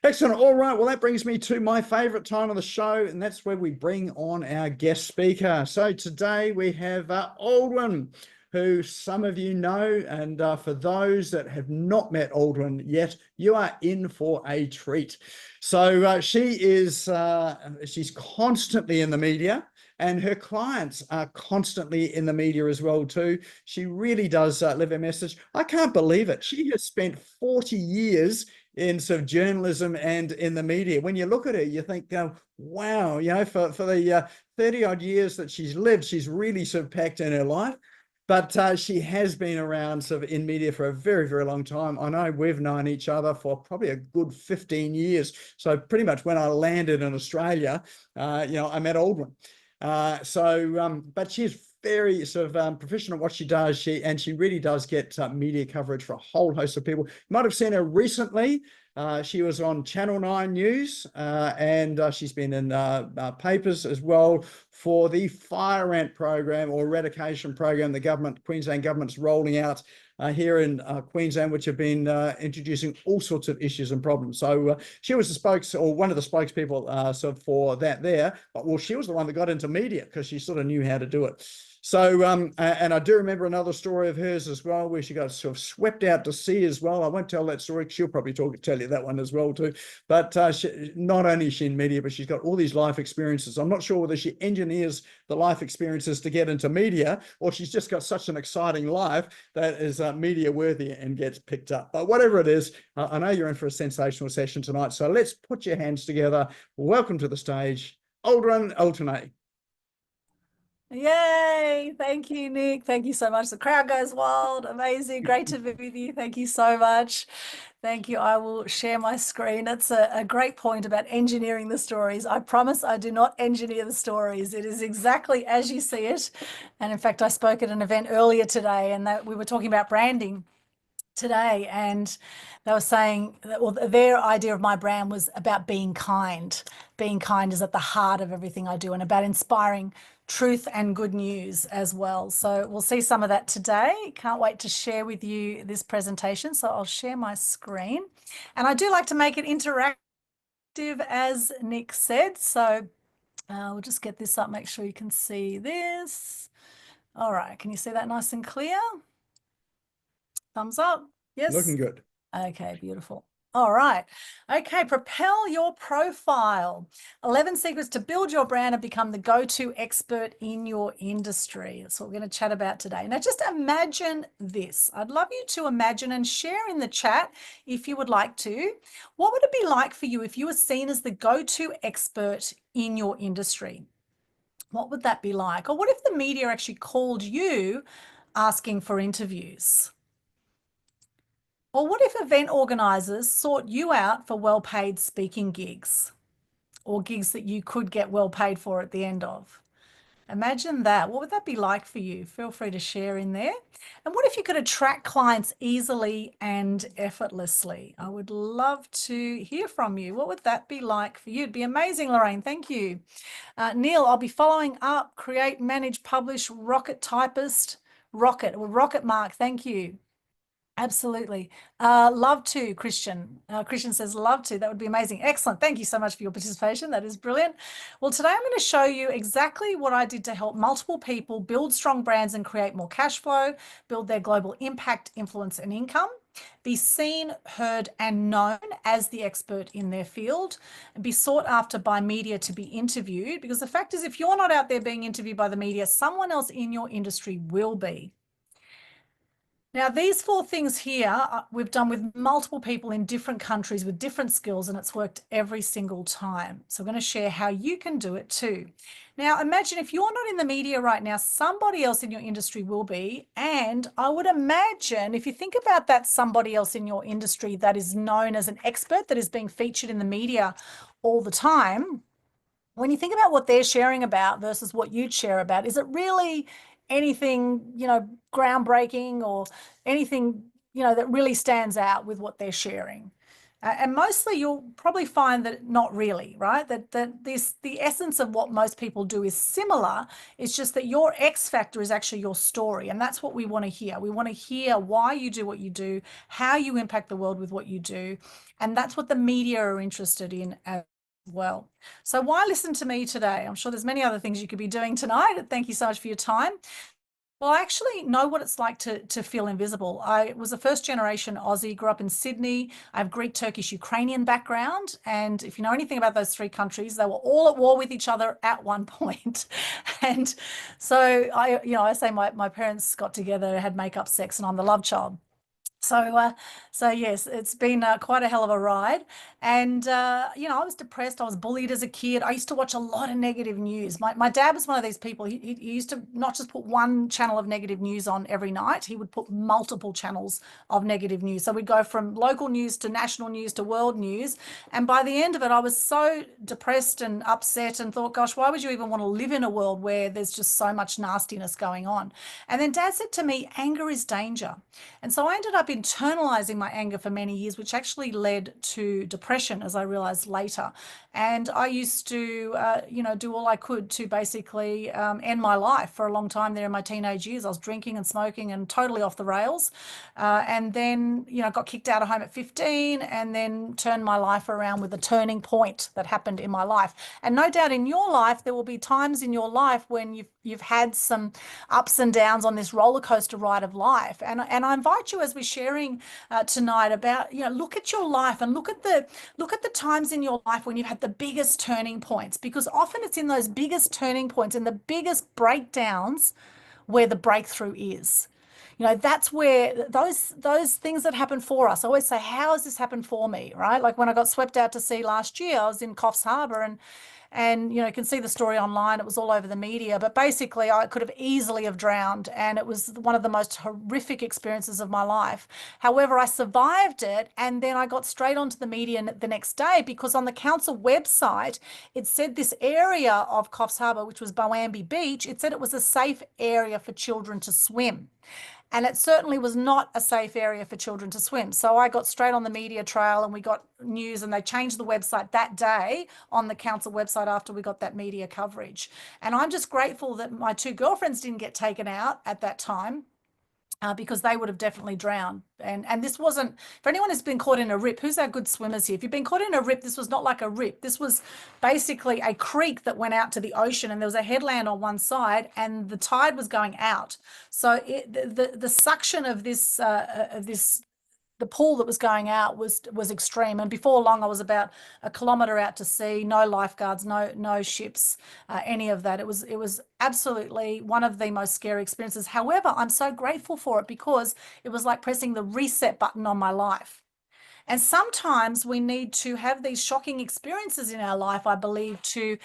Excellent. All right. Well, that brings me to my favorite time of the show, and that's where we bring on our guest speaker. So today we have Aldwyn, who some of you know, and for those that have not met Aldwyn yet, you are in for a treat. So she's constantly in the media. And her clients are constantly in the media as well, too. She really does live her message. I can't believe it. She has spent 40 years in sort of journalism and in the media. When you look at her, you think, wow, for the 30 odd years that she's lived, she's really sort of packed in her life. But she has been around sort of in media for a very, very long time. I know we've known each other for probably a good 15 years. So pretty much when I landed in Australia, I met Aldwyn. But she's very sort of professional at what she does. She really does get media coverage for a whole host of people. You might have seen her recently. She was on Channel 9 News, and she's been in papers as well for the fire ant program or eradication program the Queensland government's rolling out here in Queensland, which have been introducing all sorts of issues and problems. So she was one of the spokespeople for that there. But she was the one that got into media because she sort of knew how to do it. So, and I do remember another story of hers as well, where she got sort of swept out to sea as well. I won't tell that story. She'll probably tell you that one as well too. But not only is she in media, but she's got all these life experiences. I'm not sure whether she engineers the life experiences to get into media, or she's just got such an exciting life that is media worthy and gets picked up. But whatever it is, I know you're in for a sensational session tonight. So let's put your hands together. Welcome to the stage, Aldwyn Altuney. Yay. Thank you, Nick. Thank you so much. The crowd goes wild. Amazing. Great to be with you. Thank you so much. Thank you. I will share my screen. That's a great point about engineering the stories. I promise I do not engineer the stories. It is exactly as you see it. And in fact, I spoke at an event earlier today, and we were talking about branding today, and they were saying that, well, their idea of my brand was about being kind. Being kind is at the heart of everything I do, and about inspiring truth and good news as well. So we'll see some of that today. Can't wait to share with you this presentation. So I'll share my screen, and I do like to make it interactive, as Nick said. So we'll just get this up, make sure you can see this. All right, can you see that nice and clear? Thumbs up. Yes. Looking good. Okay, beautiful. All right. Okay, propel your profile. 11 secrets to build your brand and become the go-to expert in your industry. That's what we're going to chat about today. Now, just imagine this. I'd love you to imagine and share in the chat if you would like to. What would it be like for you if you were seen as the go-to expert in your industry? What would that be like? Or what if the media actually called you asking for interviews? Or what if event organizers sought you out for well-paid speaking gigs, or gigs that you could get well paid for at the end of? Imagine that. What would that be like for you? Feel free to share in there. And what if you could attract clients easily and effortlessly? I would love to hear from you. What would that be like for you? It'd be amazing, Lorraine. Thank you. Neil, I'll be following up. Create, manage, publish, rocket typist. Rocket Mark. Thank you. Absolutely. Love to, Christian. Christian says, love to. That would be amazing. Excellent. Thank you so much for your participation. That is brilliant. Well, today I'm going to show you exactly what I did to help multiple people build strong brands and create more cash flow, build their global impact, influence, and income, be seen, heard, and known as the expert in their field, and be sought after by media to be interviewed. Because the fact is, if you're not out there being interviewed by the media, someone else in your industry will be. Now, these 4 things here, we've done with multiple people in different countries with different skills, and it's worked every single time. So I'm going to share how you can do it too. Now, imagine if you're not in the media right now, somebody else in your industry will be. And I would imagine if you think about that somebody else in your industry that is known as an expert, that is being featured in the media all the time, when you think about what they're sharing about versus what you'd share about, is it really anything, groundbreaking or anything, that really stands out with what they're sharing? And mostly you'll probably find that not really, right? That the essence of what most people do is similar. It's just that your X factor is actually your story. And that's what we want to hear. We want to hear why you do what you do, how you impact the world with what you do. And that's what the media are interested in as well. So why listen to me today? I'm sure there's many other things you could be doing tonight. Thank you so much for your time. Well, I actually know what it's like to feel invisible. I was a first generation Aussie, grew up in Sydney. I have Greek, Turkish, Ukrainian background. And if you know anything about those three countries, they were all at war with each other at one point. And so I say my parents got together, had make-up sex, and I'm the love child. So yes, it's been quite a hell of a ride. And, I was depressed. I was bullied as a kid. I used to watch a lot of negative news. My dad was one of these people. He used to not just put one channel of negative news on every night. He would put multiple channels of negative news. So we'd go from local news to national news to world news. And by the end of it, I was so depressed and upset and thought, gosh, why would you even want to live in a world where there's just so much nastiness going on? And then Dad said to me, anger is danger. And so I ended up internalizing my anger for many years, which actually led to depression, as I realized later. And I used to, do all I could to basically end my life for a long time there in my teenage years. I was drinking and smoking and totally off the rails. And then, got kicked out of home at 15 and then turned my life around with a turning point that happened in my life. And no doubt in your life, there will be times in your life when you've had some ups and downs on this roller coaster ride of life. And I invite you, as we're sharing tonight, about look at your life and look at the times in your life when you've had the biggest turning points, because often it's in those biggest turning points and the biggest breakdowns where the breakthrough is. That's where those things that happen for us. I always say, how has this happened for me, right? Like when I got swept out to sea last year, I was in Coffs Harbour and you can see the story online. It was all over the media, but basically I could have easily have drowned, and it was one of the most horrific experiences of my life. However, I survived it, and then I got straight onto the media the next day, because on the council website, it said this area of Coffs Harbour, which was Boambi Beach, it said it was a safe area for children to swim. And it certainly was not a safe area for children to swim. So I got straight on the media trail, and we got news, and they changed the website that day on the council website after we got that media coverage. And I'm just grateful that my two girlfriends didn't get taken out at that time. Because they would have definitely drowned. And this wasn't, for anyone who's been caught in a rip, who's our good swimmers here? If you've been caught in a rip, this was not like a rip. This was basically a creek that went out to the ocean, and there was a headland on one side, and the tide was going out. So the suction of this the pool that was going out was extreme. And before long, I was about a kilometre out to sea, no lifeguards, no ships, any of that. It was absolutely one of the most scary experiences. However, I'm so grateful for it, because it was like pressing the reset button on my life. And sometimes we need to have these shocking experiences in our life, I believe, to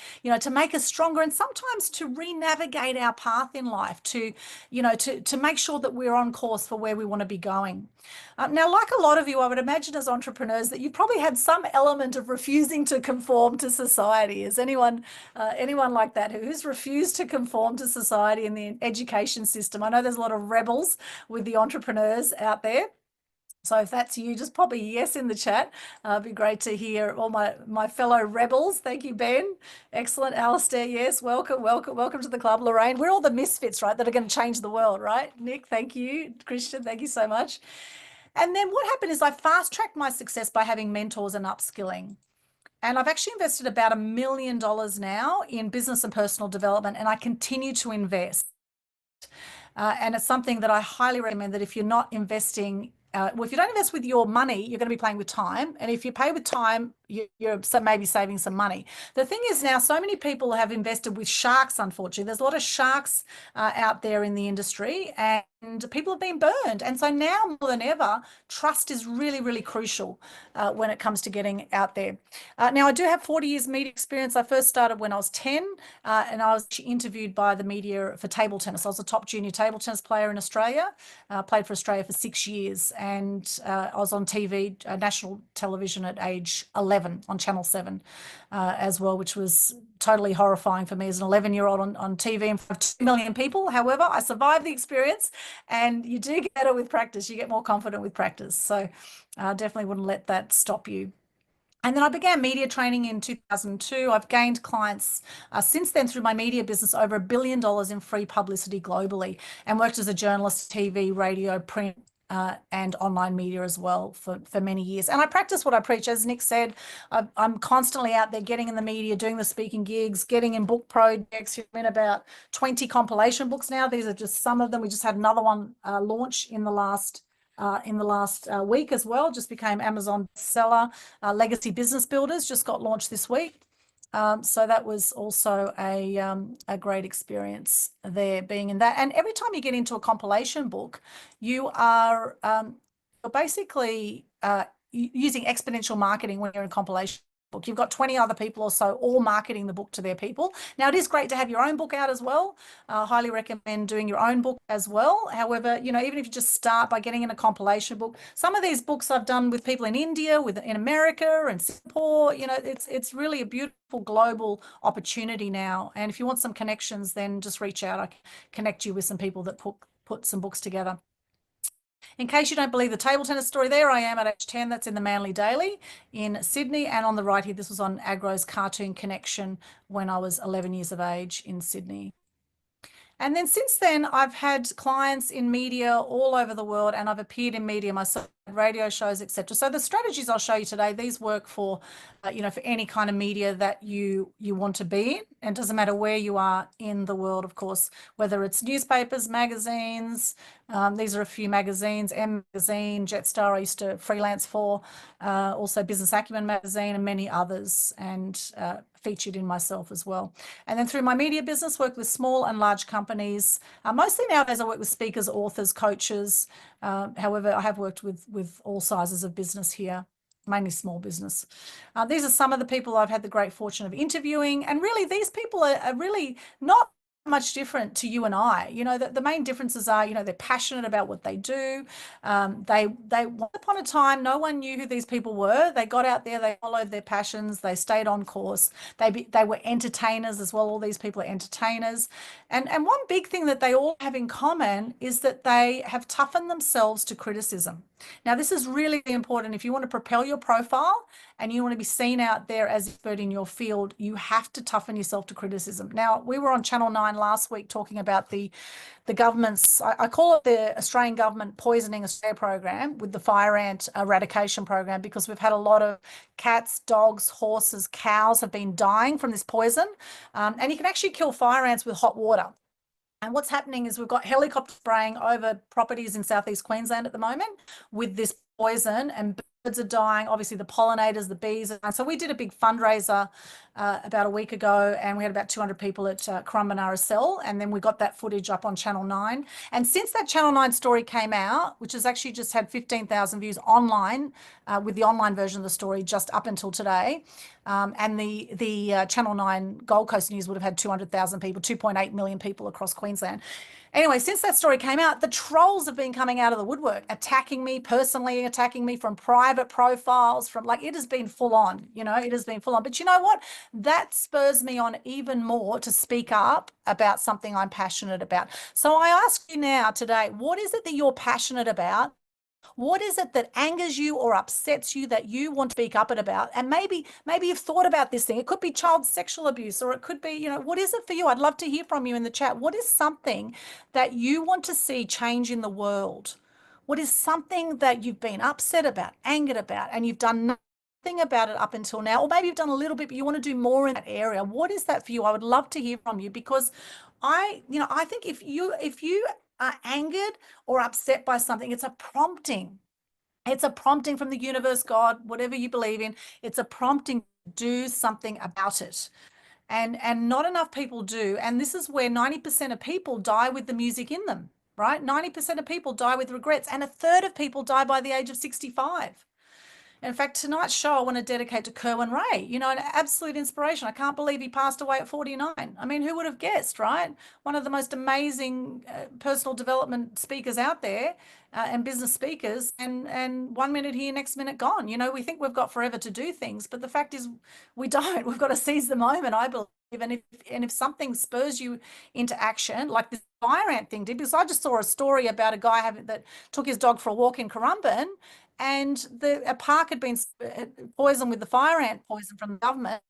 make us stronger, and sometimes to re-navigate our path in life, to make sure that we're on course for where we want to be going. Now, like a lot of you, I would imagine as entrepreneurs that you probably had some element of refusing to conform to society. Is anyone like that who's refused to conform to society in the education system? I know there's a lot of rebels with the entrepreneurs out there. So if that's you, just pop a yes in the chat. It'd be great to hear all my fellow rebels. Thank you, Ben. Excellent. Alistair, yes. Welcome to the club. Lorraine, we're all the misfits, right, that are going to change the world, right? Nick, thank you. Christian, thank you so much. And then what happened is I fast-tracked my success by having mentors and upskilling. And I've actually invested about $1 million now in business and personal development, and I continue to invest. And it's something that I highly recommend, that if you're not investing, well, if you don't invest with your money, you're going to be playing with time. And if you pay with time, you're maybe saving some money. The thing is, now so many people have invested with sharks, unfortunately. There's a lot of sharks out there in the industry, and people have been burned. And so now more than ever, trust is really, really crucial when it comes to getting out there. Now, I do have 40 years media experience. I first started when I was 10, and I was interviewed by the media for table tennis. I was a top junior table tennis player in Australia, played for Australia for 6 years, and I was on TV, national television, at age 11. 7 on Channel 7 as well, which was totally horrifying for me as an 11-year-old on TV in front of 2 million people. However, I survived the experience, and you do get better with practice. You get more confident with practice. So definitely wouldn't let that stop you. And then I began media training in 2002. I've gained clients since then through my media business, over $1 billion in free publicity globally, and worked as a journalist, TV, radio, print, and online media as well for many years. And I practice what I preach. As Nick said, I'm constantly out there getting in the media, doing the speaking gigs, getting in book projects. I'm in about 20 compilation books now. These are just some of them. We just had another one launch in the last week as well. Just became Amazon bestseller. Legacy Business Builders just got launched this week. So that was also a great experience there, being in that. And every time you get into a compilation book, you are basically using exponential marketing when you're in compilation book. You've got 20 other people or so all marketing the book to their people. Now, it is great to have your own book out as well. Highly recommend doing your own book as well. However, you know, even if you just start by getting in a compilation book, some of these books I've done with people in India, in America and Singapore, you know, it's really a beautiful global opportunity now. And if you want some connections, then just reach out. I can connect you with some people that put some books together. In case you don't believe the table tennis story, there I am at age 10. That's in the Manly Daily in Sydney. And on the right here, this was on Agro's Cartoon Connection when I was 11 years of age in Sydney. And then since then, I've had clients in media all over the world, and I've appeared in media myself, radio shows, etc. So the strategies I'll show you today, these work for, you know, for any kind of media that you want to be in. And it doesn't matter where you are in the world, of course, whether it's newspapers, magazines. These are a few magazines: M Magazine, Jetstar, I used to freelance for, also Business Acumen Magazine, and many others, and featured in myself as well. And then through my media business, work with small and large companies. Mostly nowadays I work with speakers, authors, coaches. However, I have worked with all sizes of business here, mainly small business. These are some of the people I've had the great fortune of interviewing. And really, these people are really not much different to you and I. You know, the main differences are, you know, they're passionate about what they do. They once upon a time, no one knew who these people were. They got out there, they followed their passions, they stayed on course. They were entertainers as well. All these people are entertainers. And one big thing that they all have in common is that they have toughened themselves to criticism. Now, this is really important. If you want to propel your profile and you want to be seen out there as an expert in your field, you have to toughen yourself to criticism. Now, we were on Channel 9 last week talking about the government's, I call it the Australian government poisoning Australia program, with the fire ant eradication program, because we've had a lot of cats, dogs, horses, cows have been dying from this poison. And you can actually kill fire ants with hot water. And what's happening is we've got helicopter spraying over properties in southeast Queensland at the moment with this poison, and birds are dying. Obviously, the pollinators, the bees. And so we did a big fundraiser about a week ago, and we had about 200 people at Currumbinara Cell, and then we got that footage up on Channel 9. And since that Channel 9 story came out, which has actually just had 15,000 views online, with the online version of the story just up until today, and the Channel 9 Gold Coast News would have had 200,000 people, 2.8 million people across Queensland. Anyway, since that story came out, the trolls have been coming out of the woodwork, attacking me personally, attacking me from private profiles, from, like, it has been full on, you know, it has been full on. But you know what? That spurs me on even more to speak up about something I'm passionate about. So I ask you now today, what is it that you're passionate about? What is it that angers you or upsets you that you want to speak up about? And maybe you've thought about this thing. It could be child sexual abuse, or it could be, you know, what is it for you? I'd love to hear from you in the chat. What is something that you want to see change in the world? What is something that you've been upset about, angered about, and you've done nothing about it up until now? Or maybe you've done a little bit, but you want to do more in that area. What is that for you? I would love to hear from you, because I think if you are angered or upset by something, it's a prompting. It's a prompting from the universe, God, whatever you believe in. It's a prompting to do something about it. And not enough people do. And this is where 90% of people die with the music in them, right? 90% of people die with regrets, and a third of people die by the age of 65. In fact, tonight's show I want to dedicate to Kerwin Ray, you know, an absolute inspiration. I can't believe he passed away at 49. I mean, who would have guessed, right? One of the most amazing personal development speakers out there, and business speakers, and 1 minute here, next minute gone. You know, we think we've got forever to do things, but the fact is we don't. We've got to seize the moment, I believe. And if something spurs you into action, like this fire ant thing did, because I just saw a story about a guy that took his dog for a walk in Currumbin, and a park had been poisoned with the fire ant poison from the government.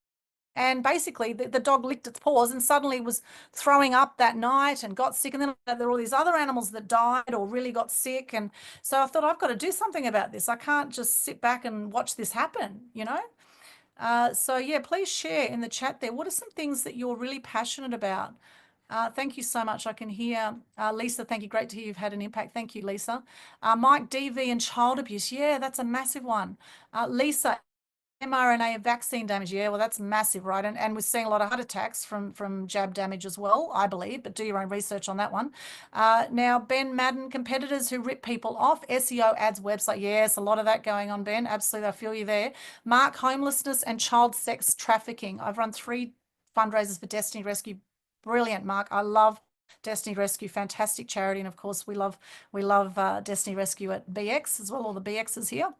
And basically the dog licked its paws and suddenly was throwing up that night and got sick. And then there were all these other animals that died or really got sick. And so I thought, I've got to do something about this. I can't just sit back and watch this happen, you know? So yeah, please share in the chat there. What are some things that you're really passionate about? Thank you so much. I can hear Lisa. Thank you. Great to hear you've had an impact. Thank you, Lisa. Mike, DV and child abuse. Yeah, that's a massive one. Lisa, mRNA vaccine damage. Yeah, well, that's massive, right? And we're seeing a lot of heart attacks from jab damage as well, I believe, but do your own research on that one. Now, Ben Madden, competitors who rip people off, SEO ads website. Yes, a lot of that going on, Ben. Absolutely, I feel you there. Mark, homelessness and child sex trafficking. I've run 3 fundraisers for Destiny Rescue. Brilliant, Mark. I love Destiny Rescue, fantastic charity. And of course, we love Destiny Rescue at BX as well, all the BXs here.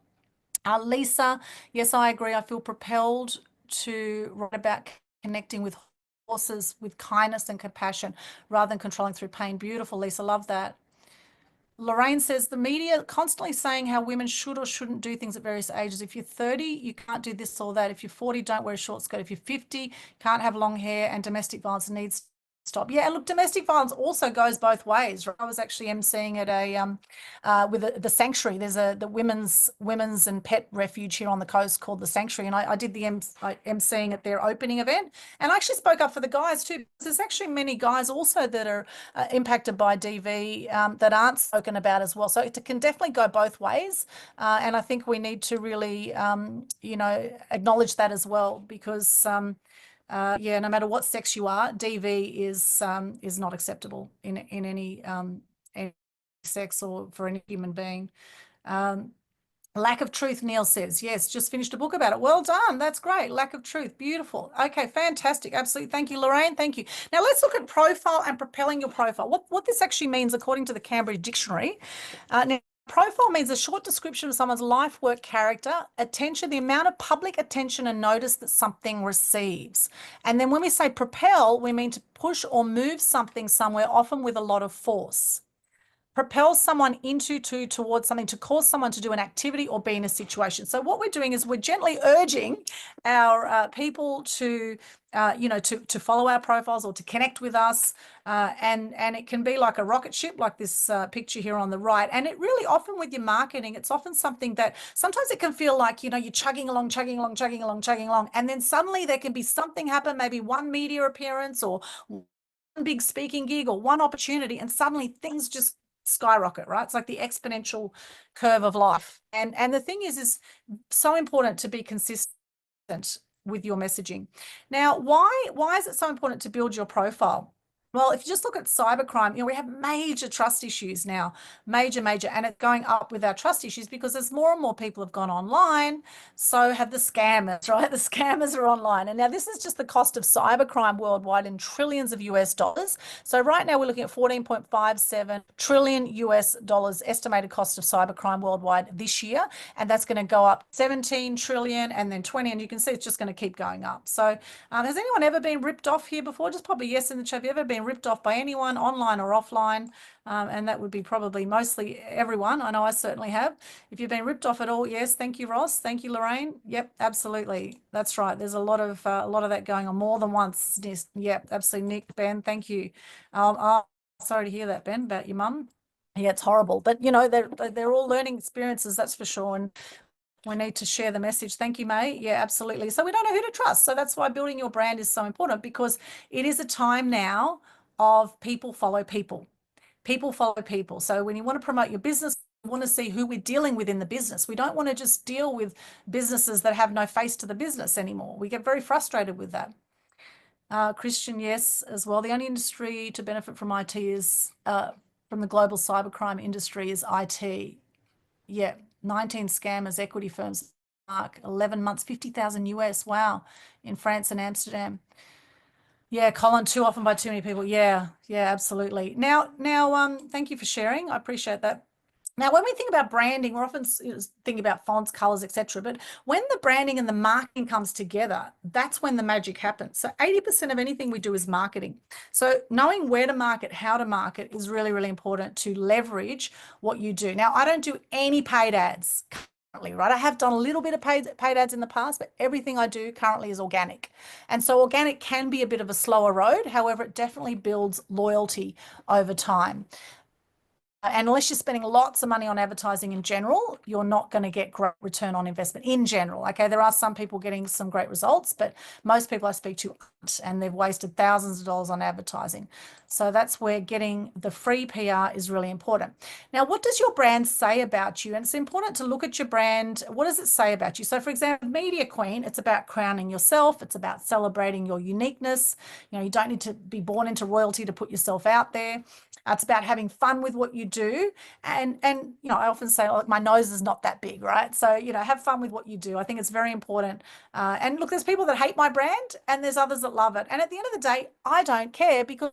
Lisa, yes, I agree. I feel propelled to write about connecting with horses with kindness and compassion rather than controlling through pain. Beautiful, Lisa. Love that. Lorraine says the media constantly saying how women should or shouldn't do things at various ages. If you're 30, you can't do this or that. If you're 40, don't wear a short skirt. If you're 50, can't have long hair, and domestic violence needs to stop. Yeah, look, domestic violence also goes both ways. I was actually emceeing at with the Sanctuary. There's the women's and pet refuge here on the coast called the Sanctuary, and I did the emceeing at their opening event, and I actually spoke up for the guys too. There's actually many guys also that are impacted by DV that aren't spoken about as well. So it can definitely go both ways, and I think we need to really, you know, acknowledge that as well, because yeah, no matter what sex you are, DV is not acceptable in any sex or for any human being. Lack of truth, Neil says. Yes, just finished a book about it. Well done. That's great. Lack of truth. Beautiful. Okay, fantastic. Absolutely. Thank you, Lorraine. Thank you. Now let's look at profile and propelling your profile. What this actually means, according to the Cambridge Dictionary, now, profile means a short description of someone's life, work, character, attention, the amount of public attention and notice that something receives. And then when we say propel, we mean to push or move something somewhere, often with a lot of force. Propel someone towards something, to cause someone to do an activity or be in a situation. So what we're doing is we're gently urging our people to, you know, to follow our profiles or to connect with us. And it can be like a rocket ship, like this picture here on the right. And it really often with your marketing, it's often something that sometimes it can feel like, you know, you're chugging along. And then suddenly there can be something happen, maybe one media appearance or one big speaking gig or one opportunity, and suddenly things just skyrocket, right? It's like the exponential curve of life. And the thing is so important to be consistent with your messaging. Now, why is it so important to build your profile? Well, if you just look at cybercrime, you know, we have major trust issues now, major, and it's going up with our trust issues because as more and more people have gone online, so have the scammers, right? The scammers are online. And now this is just the cost of cybercrime worldwide in trillions of US dollars. So right now we're looking at 14.57 trillion US dollars estimated cost of cybercrime worldwide this year. And that's going to go up 17 trillion and then 20. And you can see it's just going to keep going up. So has anyone ever been ripped off here before? Just pop a yes in the chat. Have you ever been ripped off by anyone online or offline? And that would be probably mostly everyone. I know I certainly have. If you've been ripped off at all, yes. Thank you, Ross. Thank you, Lorraine. Yep, absolutely. That's right. There's a lot of that going on more than once. Yep, absolutely. Nick, Ben, thank you. Oh, sorry to hear that, Ben, about your mum. Yeah, it's horrible. But you know, they're all learning experiences, that's for sure. And we need to share the message. Thank you, May. Yeah, absolutely. So we don't know who to trust. So that's why building your brand is so important, because it is a time now of people follow people. People follow people. So when you want to promote your business, you want to see who we're dealing with in the business. We don't want to just deal with businesses that have no face to the business anymore. We get very frustrated with that. Christian, yes, as well. The only industry to benefit from IT is, from the global cybercrime industry, is IT. Yeah. 19 scammers, equity firms, mark, 11 months, 50,000 US. Wow. In France and Amsterdam. Yeah, Colin, too often by too many people. Yeah, absolutely. Now, thank you for sharing. I appreciate that. Now, when we think about branding, we're often thinking about fonts, colors, etc. But when the branding and the marketing comes together, that's when the magic happens. So 80% of anything we do is marketing. So knowing where to market, how to market is really, really important to leverage what you do. Now, I don't do any paid ads currently, right? I have done a little bit of paid ads in the past, but everything I do currently is organic. And so organic can be a bit of a slower road. However, it definitely builds loyalty over time. And unless you're spending lots of money on advertising in general, you're not going to get great return on investment in general. Okay, there are some people getting some great results, but most people I speak to aren't, and they've wasted thousands of dollars on advertising. So that's where getting the free PR is really important. Now, what does your brand say about you? And it's important to look at your brand. What does it say about you? So for example, Media Queen, it's about crowning yourself. It's about celebrating your uniqueness. You know, you don't need to be born into royalty to put yourself out there. It's about having fun with what you do. And you know, I often say, oh, my nose is not that big, right? So, you know, have fun with what you do. I think it's very important. And look, there's people that hate my brand and there's others that love it. And at the end of the day, I don't care because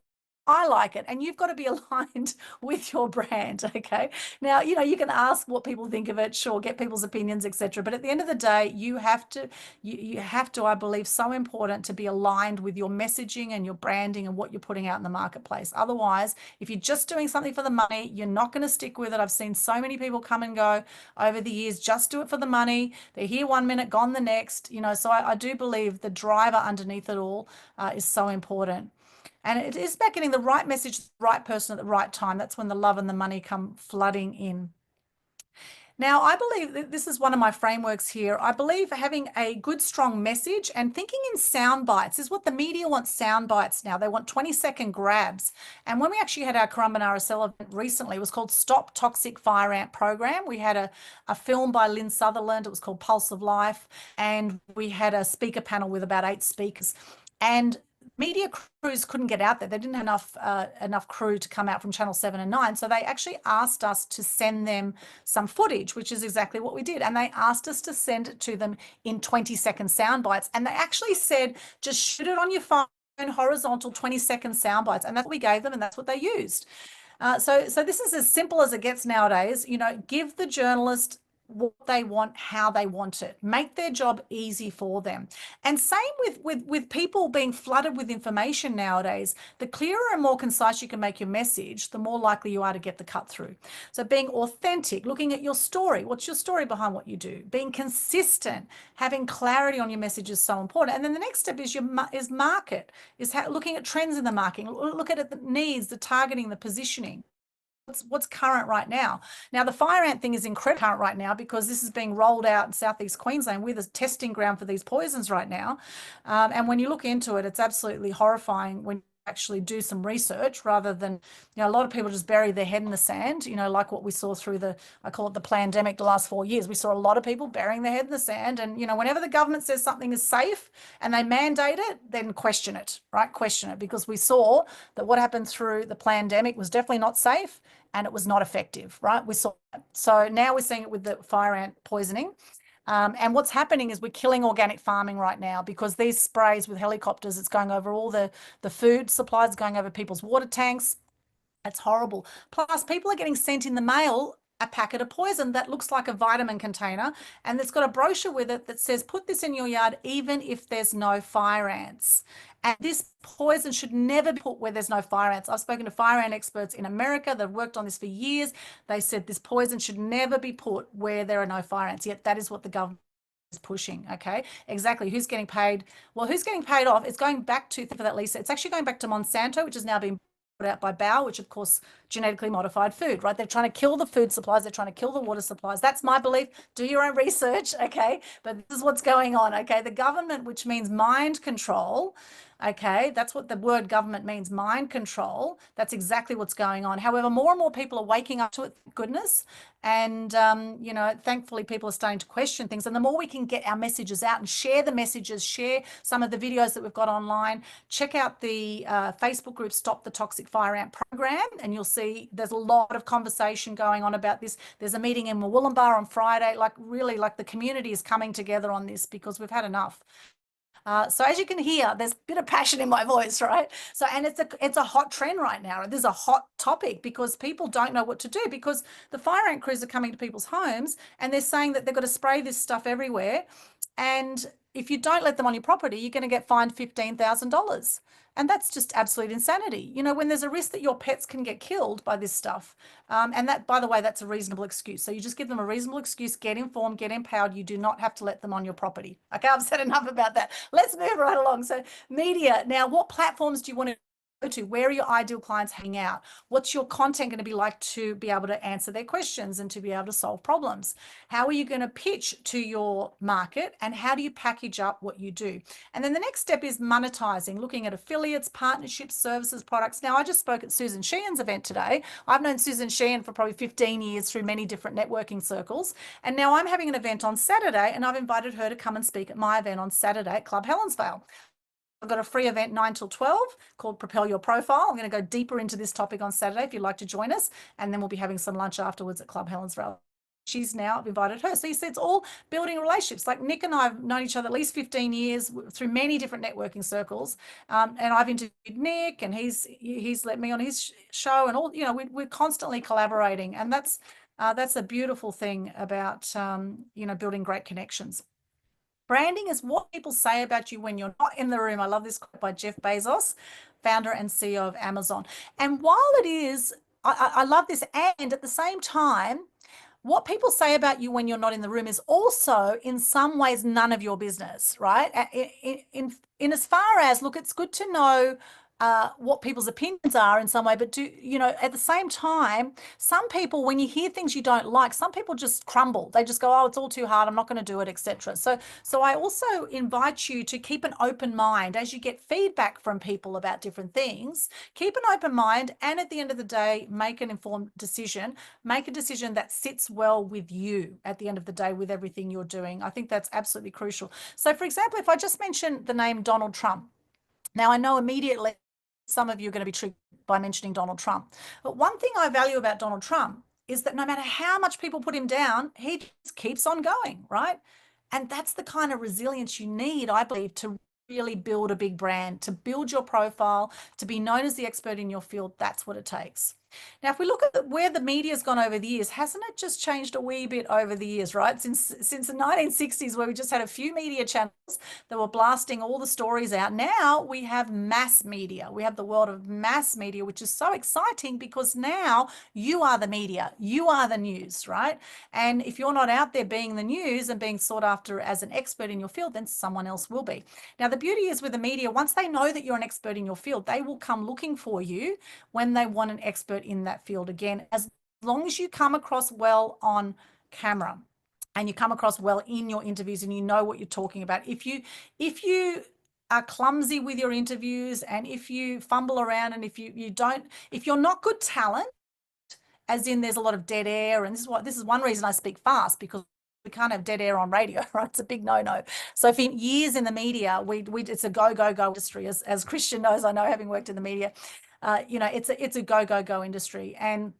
I like it, and you've got to be aligned with your brand. Okay. Now, you know, you can ask what people think of it, sure, get people's opinions, etc. But at the end of the day, you have to, I believe, so important to be aligned with your messaging and your branding and what you're putting out in the marketplace. Otherwise, if you're just doing something for the money, you're not going to stick with it. I've seen so many people come and go over the years, just do it for the money. They're here one minute, gone the next, you know, so I do believe the driver underneath it all is so important. And it is about getting the right message, the right person at the right time. That's when the love and the money come flooding in. Now, I believe that this is one of my frameworks here. I believe having a good, strong message and thinking in sound bites is what the media wants. Sound bites now. They want 20-second grabs. And when we actually had our Currumbin RSL event recently, it was called Stop Toxic Fire Ant Program. We had a film by Lynn Sutherland. It was called Pulse of Life. And we had a speaker panel with about 8 speakers. And media crews couldn't get out there. They didn't have enough crew to come out from Channel 7 and 9. So they actually asked us to send them some footage, which is exactly what we did. And they asked us to send it to them in 20-second sound bites. And they actually said, just shoot it on your phone, horizontal 20-second sound bites. And that's what we gave them, and that's what they used. So this is as simple as it gets nowadays. You know, give the journalist what they want, how they want it, make their job easy for them. And same with people being flooded with information nowadays. The clearer and more concise you can make your message, the more likely you are to get the cut through. So being authentic, looking at your story, what's your story behind what you do, being consistent, having clarity on your message is so important. And then the next step is market, looking at trends in the marketing, look at the needs, the targeting, the positioning. What's current right now. Now, the fire ant thing is incredibly current right now because this is being rolled out in Southeast Queensland. We're the testing ground for these poisons right now. And when you look into it, it's absolutely horrifying when you actually do some research rather than, you know, a lot of people just bury their head in the sand, you know, like what we saw through I call it the pandemic the last 4 years. We saw a lot of people burying their head in the sand. And, you know, whenever the government says something is safe and they mandate it, then question it, right? Question it, because we saw that what happened through the pandemic was definitely not safe and it was not effective, right? We saw that. So now we're seeing it with the fire ant poisoning. And what's happening is we're killing organic farming right now because these sprays with helicopters, it's going over all the food supplies, going over people's water tanks. It's horrible. Plus, people are getting sent in the mail a packet of poison that looks like a vitamin container, and it's got a brochure with it that says, put this in your yard even if there's no fire ants. And this poison should never be put where there's no fire ants. I've spoken to fire ant experts in America. They've worked on this for years. They said this poison should never be put where there are no fire ants. Yet that is what the government is pushing. Okay, exactly. Who's getting paid? Well, who's getting paid off? It's going back to, for that Lisa, it's actually going back to Monsanto, which has now been put out by Bow, which of course genetically modified food, right? They're trying to kill the food supplies, they're trying to kill the water supplies. That's my belief. Do your own research, okay? But this is what's going on, okay? The government, which means mind control, Okay, that's what the word government means, mind control. That's exactly what's going on. However, more and more people are waking up to it, thank goodness. And, you know, thankfully people are starting to question things. And the more we can get our messages out and share the messages, share some of the videos that we've got online, check out the Facebook group, Stop the Toxic Fire Ant Program, and you'll see there's a lot of conversation going on about this. There's a meeting in Wollongbar on Friday, like really like the community is coming together on this because we've had enough. So as you can hear, there's a bit of passion in my voice, right? So, and it's a hot trend right now. There's a hot topic because people don't know what to do because the fire ant crews are coming to people's homes and they're saying that they've got to spray this stuff everywhere. And if you don't let them on your property, you're going to get fined $15,000. And that's just absolute insanity. You know, when there's a risk that your pets can get killed by this stuff. And that, by the way, that's a reasonable excuse. So you just give them a reasonable excuse, get informed, get empowered. You do not have to let them on your property. Okay, I've said enough about that. Let's move right along. So media. Now, what platforms do you want to go to? Where are your ideal clients hanging out? What's your content going to be like to be able to answer their questions and to be able to solve problems? How are you going to pitch to your market and how do you package up what you do? And then the next step is monetizing, looking at affiliates, partnerships, services, products. Now, I just spoke at Susan Sheehan's event today. I've known Susan Sheehan for probably 15 years through many different networking circles. And now I'm having an event on Saturday and I've invited her to come and speak at my event on Saturday at Club Helensvale. I've got a free event 9 till 12 called Propel Your Profile. I'm going to go deeper into this topic on Saturday if you'd like to join us. And then we'll be having some lunch afterwards at Club Helensvale. She's now, I've invited her. So you see, it's all building relationships. Like Nick and I have known each other at least 15 years through many different networking circles. And I've interviewed Nick and he's let me on his show and all, you know, we're constantly collaborating. And that's a beautiful thing about, you know, building great connections. Branding is what people say about you when you're not in the room. I love this quote by Jeff Bezos, founder and CEO of Amazon. And while it is, I love this, and at the same time, what people say about you when you're not in the room is also in some ways none of your business, right? In as far as, look, it's good to know what people's opinions are in some way, but you know, at the same time, some people, when you hear things you don't like, some people just crumble. They just go, oh, it's all too hard, I'm not going to do it, etc. So I also invite you to keep an open mind as you get feedback from people about different things. Keep an open mind, and at the end of the day, make an informed decision. Make a decision that sits well with you at the end of the day with everything you're doing. I think that's absolutely crucial. So for example, if I just mention the name Donald Trump, now I know immediately some of you are going to be triggered by mentioning Donald Trump. But one thing I value about Donald Trump is that no matter how much people put him down, he just keeps on going, right? And that's the kind of resilience you need, I believe, to really build a big brand, to build your profile, to be known as the expert in your field. That's what it takes. Now, if we look at where the media's gone over the years, hasn't it just changed a wee bit over the years, right? Since the 1960s, where we just had a few media channels that were blasting all the stories out. Now we have mass media. We have the world of mass media, which is so exciting because now you are the media, you are the news, right? And if you're not out there being the news and being sought after as an expert in your field, then someone else will be. Now, the beauty is with the media, once they know that you're an expert in your field, they will come looking for you when they want an expert in that field again, as long as you come across well on camera and you come across well in your interviews and you know what you're talking about. If you are clumsy with your interviews and if you fumble around and if you're not good talent, as in there's a lot of dead air, and this is one reason I speak fast, because we can't have dead air on radio, right? It's a big no-no. So for years in the media, it's a go industry, as Christian knows, I know, having worked in the media. You know, it's a go industry, and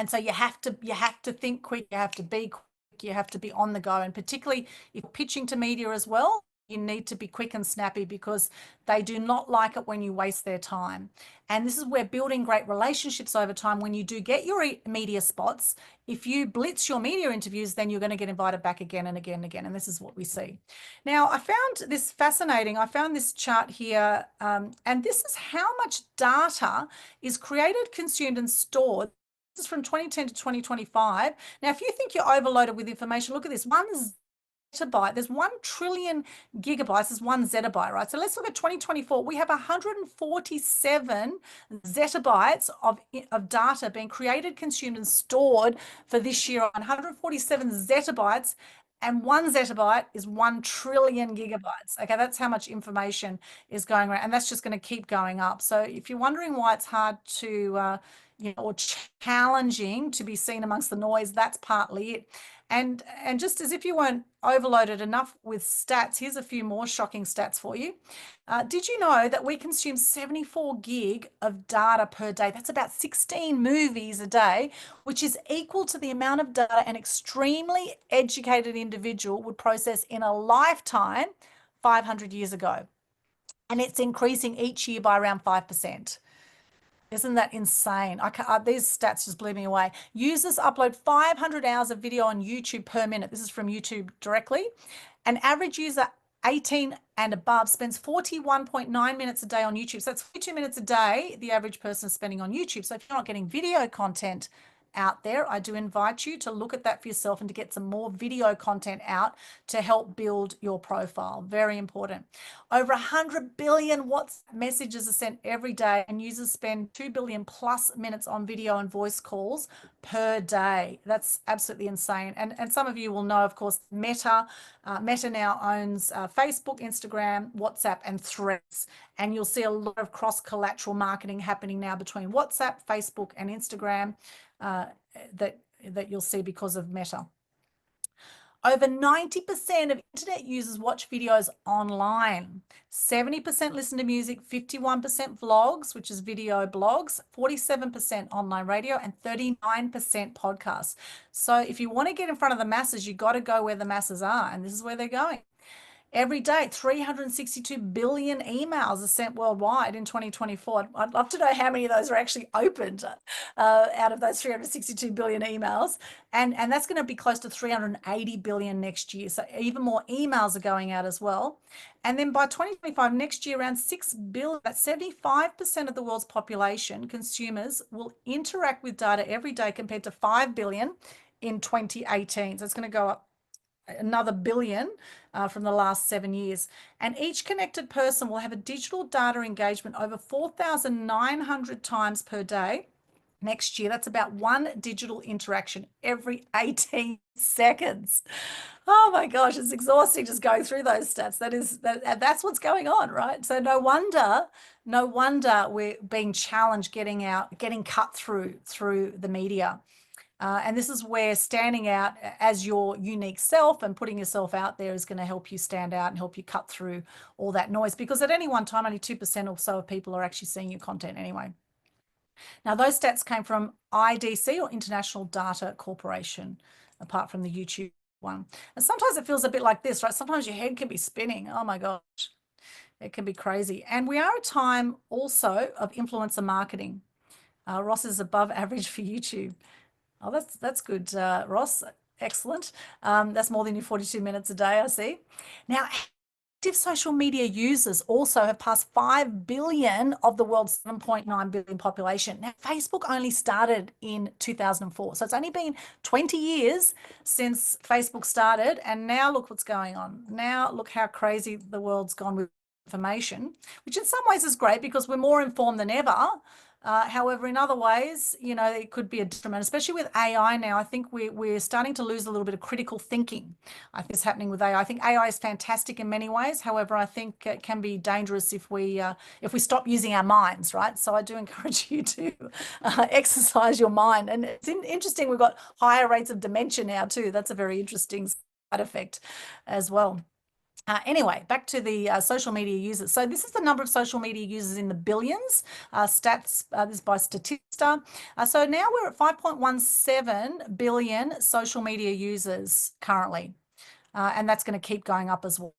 so you have to think quick, you have to be quick, you have to be on the go, and particularly if you're pitching to media as well, you need to be quick and snappy because they do not like it when you waste their time. And this is where building great relationships over time, when you do get your media spots, if you blitz your media interviews, then you're going to get invited back again and again and again. And this is what we see. Now, I found this fascinating. I found this chart here, and this is how much data is created, consumed, and stored. This is from 2010 to 2025. Now, if you think you're overloaded with information, look at this. Zettabyte, there's 1 trillion gigabytes, there's 1 zettabyte, right? So let's look at 2024. We have 147 zettabytes of data being created, consumed, and stored for this year. 147 zettabytes And 1 zettabyte is 1 trillion gigabytes. Okay, that's how much information is going around, and that's just going to keep going up. So if you're wondering why it's hard to, or challenging to be seen amongst the noise, that's partly it. And just as if you weren't overloaded enough with stats, here's a few more shocking stats for you. Did you know that we consume 74 gig of data per day? That's about 16 movies a day, which is equal to the amount of data an extremely educated individual would process in a lifetime 500 years ago. And it's increasing each year by around 5%. Isn't that insane? These stats just blew me away. Users upload 500 hours of video on YouTube per minute. This is from YouTube directly. An average user 18 and above spends 41.9 minutes a day on YouTube. So that's 42 minutes a day the average person is spending on YouTube. So if you're not getting video content out there, I do invite you to look at that for yourself and to get some more video content out to help build your profile. Very important. Over 100 billion WhatsApp messages are sent every day, and users spend 2 billion plus minutes on video and voice calls per day. That's absolutely insane. And some of you will know, of course, Meta now owns Facebook, Instagram, WhatsApp, and Threads. And you'll see a lot of cross-collateral marketing happening now between WhatsApp, Facebook, and Instagram that you'll see because of Meta. Over 90% of internet users watch videos online. 70% listen to music, 51% vlogs, which is video blogs, 47% online radio, and 39% podcasts. So if you want to get in front of the masses, you've got to go where the masses are, and this is where they're going. Every day, 362 billion emails are sent worldwide in 2024. I'd love to know how many of those are actually opened out of those 362 billion emails. And that's going to be close to 380 billion next year. So even more emails are going out as well. And then by 2025, next year, around 6 billion, that's 75% of the world's population, consumers, will interact with data every day compared to 5 billion in 2018. So it's going to go up another billion from the last 7 years. And each connected person will have a digital data engagement over 4,900 times per day next year. That's about 1 digital interaction every 18 seconds. Oh my gosh, it's exhausting just going through those stats. That's what's going on, right? So no wonder we're being challenged getting cut through the media. And this is where standing out as your unique self and putting yourself out there is going to help you stand out and help you cut through all that noise, because at any one time, only 2% or so of people are actually seeing your content anyway. Now, those stats came from IDC, or International Data Corporation, apart from the YouTube one. And sometimes it feels a bit like this, right? Sometimes your head can be spinning. Oh my gosh, it can be crazy. And we are a time also of influencer marketing. Ross is above average for YouTube. Oh, that's good, Ross. Excellent. That's more than your 42 minutes a day, I see. Now, active social media users also have passed 5 billion of the world's 7.9 billion population. Now, Facebook only started in 2004. So it's only been 20 years since Facebook started. And now look what's going on. Now look how crazy the world's gone with information, which in some ways is great because we're more informed than ever. However, in other ways, it could be a detriment, especially with AI now. I think we're starting to lose a little bit of critical thinking. I think it's happening with AI. I think AI is fantastic in many ways. However, I think it can be dangerous if we stop using our minds, right? So I do encourage you to exercise your mind. And it's interesting, we've got higher rates of dementia now too. That's a very interesting side effect as well. Anyway, back to the social media users. So this is the number of social media users in the billions. Stats, this is by Statista. So now we're at 5.17 billion social media users currently. And that's going to keep going up as well.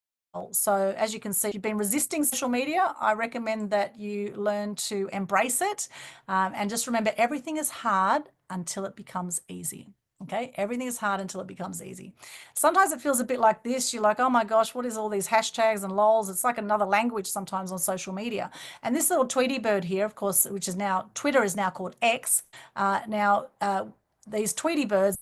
So as you can see, if you've been resisting social media, I recommend that you learn to embrace it. And just remember, everything is hard until it becomes easy. Okay, everything is hard until it becomes easy. Sometimes it feels a bit like this. You're like, oh my gosh, what is all these hashtags and lols? It's like another language sometimes on social media. And this little Tweety bird here, of course, which is now, Twitter is now called X. These Tweety birds,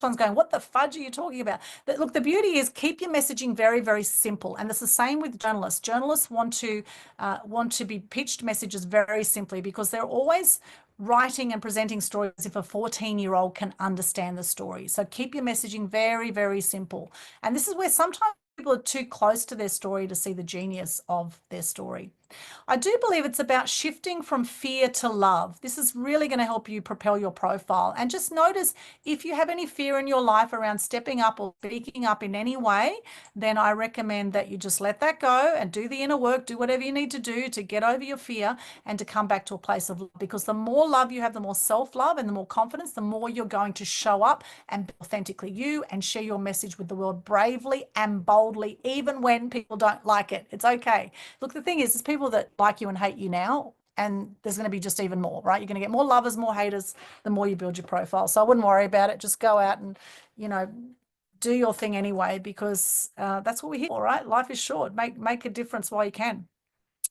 one's going, what the fudge are you talking about? But look, the beauty is keep your messaging very, very simple. And it's the same with journalists. Journalists want to be pitched messages very simply because they're always writing and presenting stories as if a 14-year-old can understand the story. So keep your messaging very, very simple. And this is where sometimes people are too close to their story to see the genius of their story. I do believe it's about shifting from fear to love. This is really going to help you propel your profile. And just notice if you have any fear in your life around stepping up or speaking up in any way, then I recommend that you just let that go and do the inner work, do whatever you need to do to get over your fear and to come back to a place of love. Because the more love you have, the more self-love and the more confidence, the more you're going to show up and be authentically you and share your message with the world bravely and boldly, even when people don't like it. It's okay. Look, the thing is people that like you and hate you now, and there's going to be just even more, right? You're going to get more lovers, more haters, the more you build your profile. So I wouldn't worry about it. Just go out and, you know, do your thing anyway, because that's what we're here for, right? Life is short. Make a difference while you can.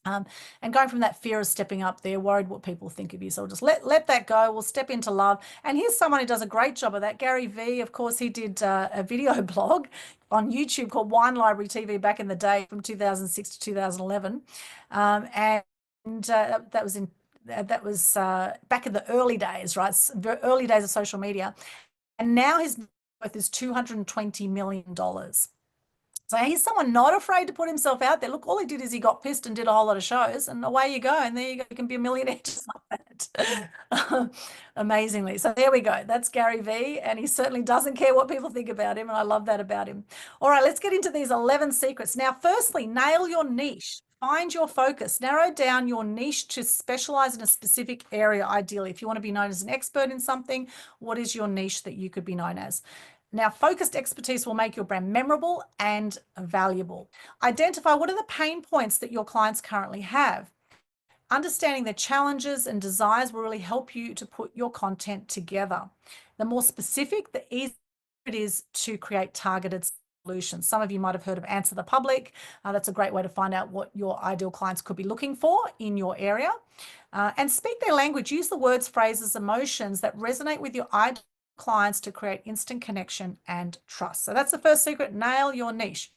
And going from that fear of stepping up there, worried what people think of you. So just let that go. We'll step into love. And here's someone who does a great job of that. Gary Vee, of course, he did a video blog on YouTube called Wine Library TV back in the day from 2006 to 2011. That was back in the early days, right? Early days of social media. And now his net worth is $220 million. So he's someone not afraid to put himself out there. Look, all he did is he got pissed and did a whole lot of shows, and away you go. And there you go. You can be a millionaire just like that. Amazingly. So there we go. That's Gary Vee, and he certainly doesn't care what people think about him. And I love that about him. All right, let's get into these 11 secrets. Now, firstly, nail your niche. Find your focus. Narrow down your niche to specialize in a specific area, ideally. If you want to be known as an expert in something, what is your niche that you could be known as? Now, focused expertise will make your brand memorable and valuable. Identify what are the pain points that your clients currently have. Understanding their challenges and desires will really help you to put your content together. The more specific, the easier it is to create targeted solutions. Some of you might have heard of Answer the Public. That's a great way to find out what your ideal clients could be looking for in your area. And speak their language. Use the words, phrases, emotions that resonate with your ideal clients to create instant connection and trust. So that's the first secret. Nail your niche.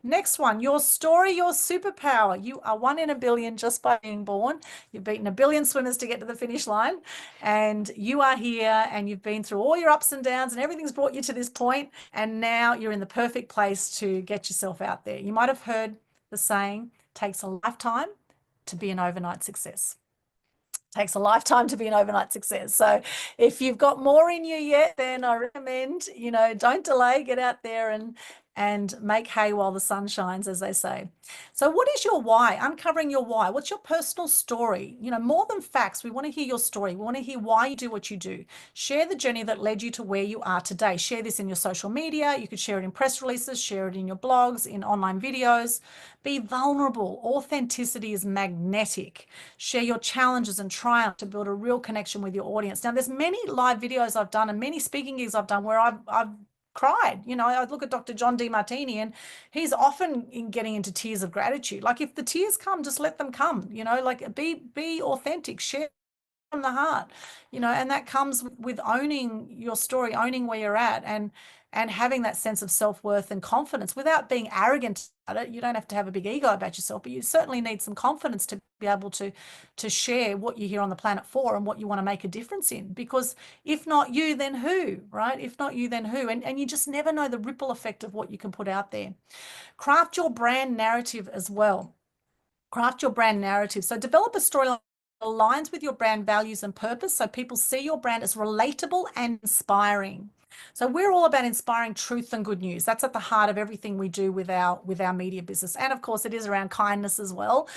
Next one, your story, your superpower. You are 1 in a billion just by being born. You've beaten a billion swimmers to get to the finish line, and you are here and you've been through all your ups and downs and everything's brought you to this point, and now you're in the perfect place to get yourself out there. You might have heard the saying, takes a lifetime to be an overnight success. Takes a lifetime to be an overnight success. So if you've got more in you yet, then I recommend, you know, don't delay, get out there and make hay while the sun shines, as they say. So what is your why? Uncovering your why. What's your personal story? You know, more than facts, we want to hear your story. We want to hear why you do what you do. Share the journey that led you to where you are today. Share this in your social media. You could share it in press releases, share it in your blogs, in online videos. Be vulnerable. Authenticity is magnetic. Share your challenges and triumphs to build a real connection with your audience. Now, there's many live videos I've done and many speaking gigs I've done where I've cried. You know, I look at Dr. John DeMartini and he's often getting into tears of gratitude. Like if the tears come, just let them come, you know, like be authentic, share from the heart, you know, and that comes with owning your story, owning where you're at and having that sense of self-worth and confidence without being arrogant about it. You don't have to have a big ego about yourself, but you certainly need some confidence to be able to share what you're here on the planet for and what you want to make a difference in. Because if not you, then who, right? If not you, then who? And you just never know the ripple effect of what you can put out there. Craft your brand narrative as well. Craft your brand narrative. So develop a storyline that aligns with your brand values and purpose so people see your brand as relatable and inspiring. So we're all about inspiring truth and good news. That's at the heart of everything we do with our media business. And of course, it is around kindness as well.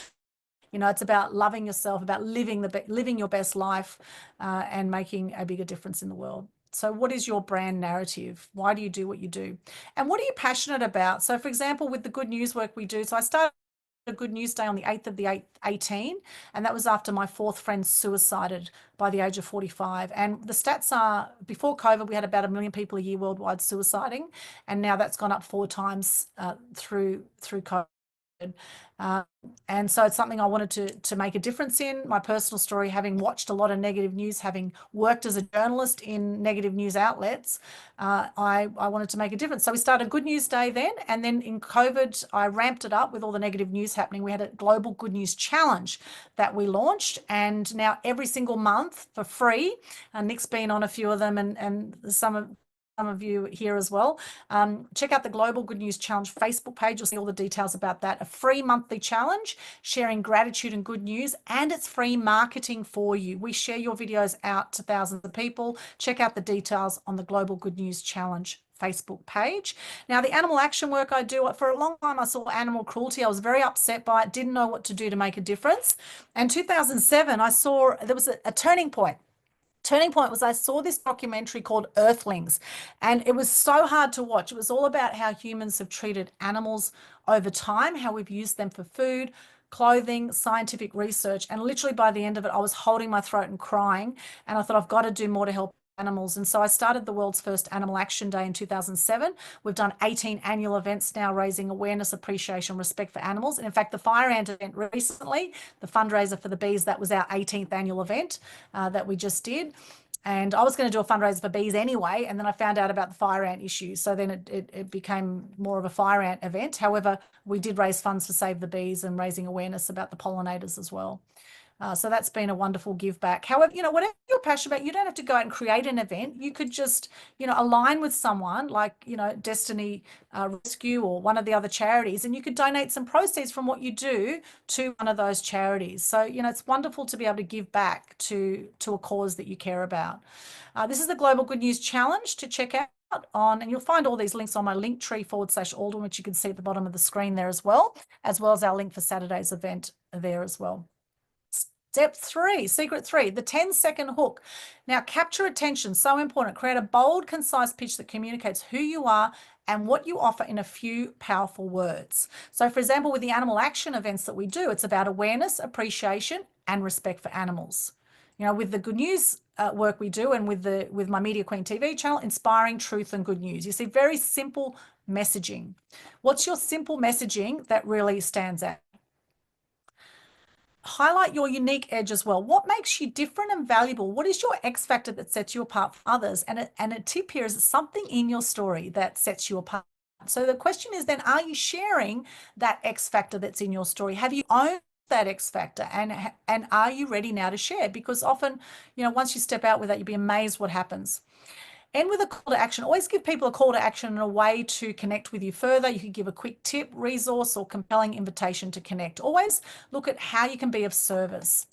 You know, it's about loving yourself, about living your best life and making a bigger difference in the world. So what is your brand narrative? Why do you do what you do? And what are you passionate about? So for example, with the good news work we do, so I started a Good News Day on the 8th of the 8th, 18, and that was after my 4th friend suicided by the age of 45. And the stats are, before COVID, we had about 1 million people a year worldwide suiciding, and now that's gone up 4 times through COVID. Uh, and so it's something I wanted to make a difference in. My personal story, having watched a lot of negative news, having worked as a journalist in negative news outlets, I wanted to make a difference. So we started Good News Day then, and then in COVID, I ramped it up with all the negative news happening. We had a global good news challenge that we launched, and now every single month for free, and Nick's been on a few of them, and some of you here as well. Check out the Global Good News Challenge Facebook page. You'll see all the details about that. A free monthly challenge sharing gratitude and good news, and it's free marketing for you. We share your videos out to thousands of people. Check out the details on the Global Good News Challenge Facebook page. Now, the animal action work I do, for a long time I saw animal cruelty. I was very upset by it, didn't know what to do to make a difference. And 2007, I saw there was a turning point. Turning point was I saw this documentary called Earthlings, and it was so hard to watch. It was all about how humans have treated animals over time, how we've used them for food, clothing, scientific research. And literally by the end of it, I was holding my throat and crying. And I thought, I've got to do more to help animals. And so I started the world's first Animal Action Day in 2007. We've done 18 annual events now, raising awareness, appreciation, respect for animals. And in fact, the fire ant event recently, the fundraiser for the bees, that was our 18th annual event that we just did. And I was going to do a fundraiser for bees anyway, and then I found out about the fire ant issue. So then it became more of a fire ant event. However, we did raise funds for Save the Bees and raising awareness about the pollinators as well. So that's been a wonderful give back. However, whatever you're passionate about, you don't have to go out and create an event. You could just, align with someone like, Destiny Rescue or one of the other charities, and you could donate some proceeds from what you do to one of those charities. So, it's wonderful to be able to give back to a cause that you care about. This is the Global Good News Challenge to check out and you'll find all these links on my Linktree/Aldwyn, which you can see at the bottom of the screen there as well as our link for Saturday's event there as well. Step 3, secret 3, the 10-second hook. Now, capture attention, so important. Create a bold, concise pitch that communicates who you are and what you offer in a few powerful words. So, for example, with the animal action events that we do, it's about awareness, appreciation, and respect for animals. With the good news work we do, and with my Media Queen TV channel, inspiring truth and good news. You see, very simple messaging. What's your simple messaging that really stands out? Highlight your unique edge as well. What makes you different and valuable? What is your X factor that sets you apart from others? And a tip here is something in your story that sets you apart. So the question is then, are you sharing that X factor that's in your story? Have you owned that X factor, and are you ready now to share? Because often, once you step out with that, you'll be amazed what happens. End with a call to action. Always give people a call to action and a way to connect with you further. You could give a quick tip, resource, or compelling invitation to connect. Always look at how you can be of service.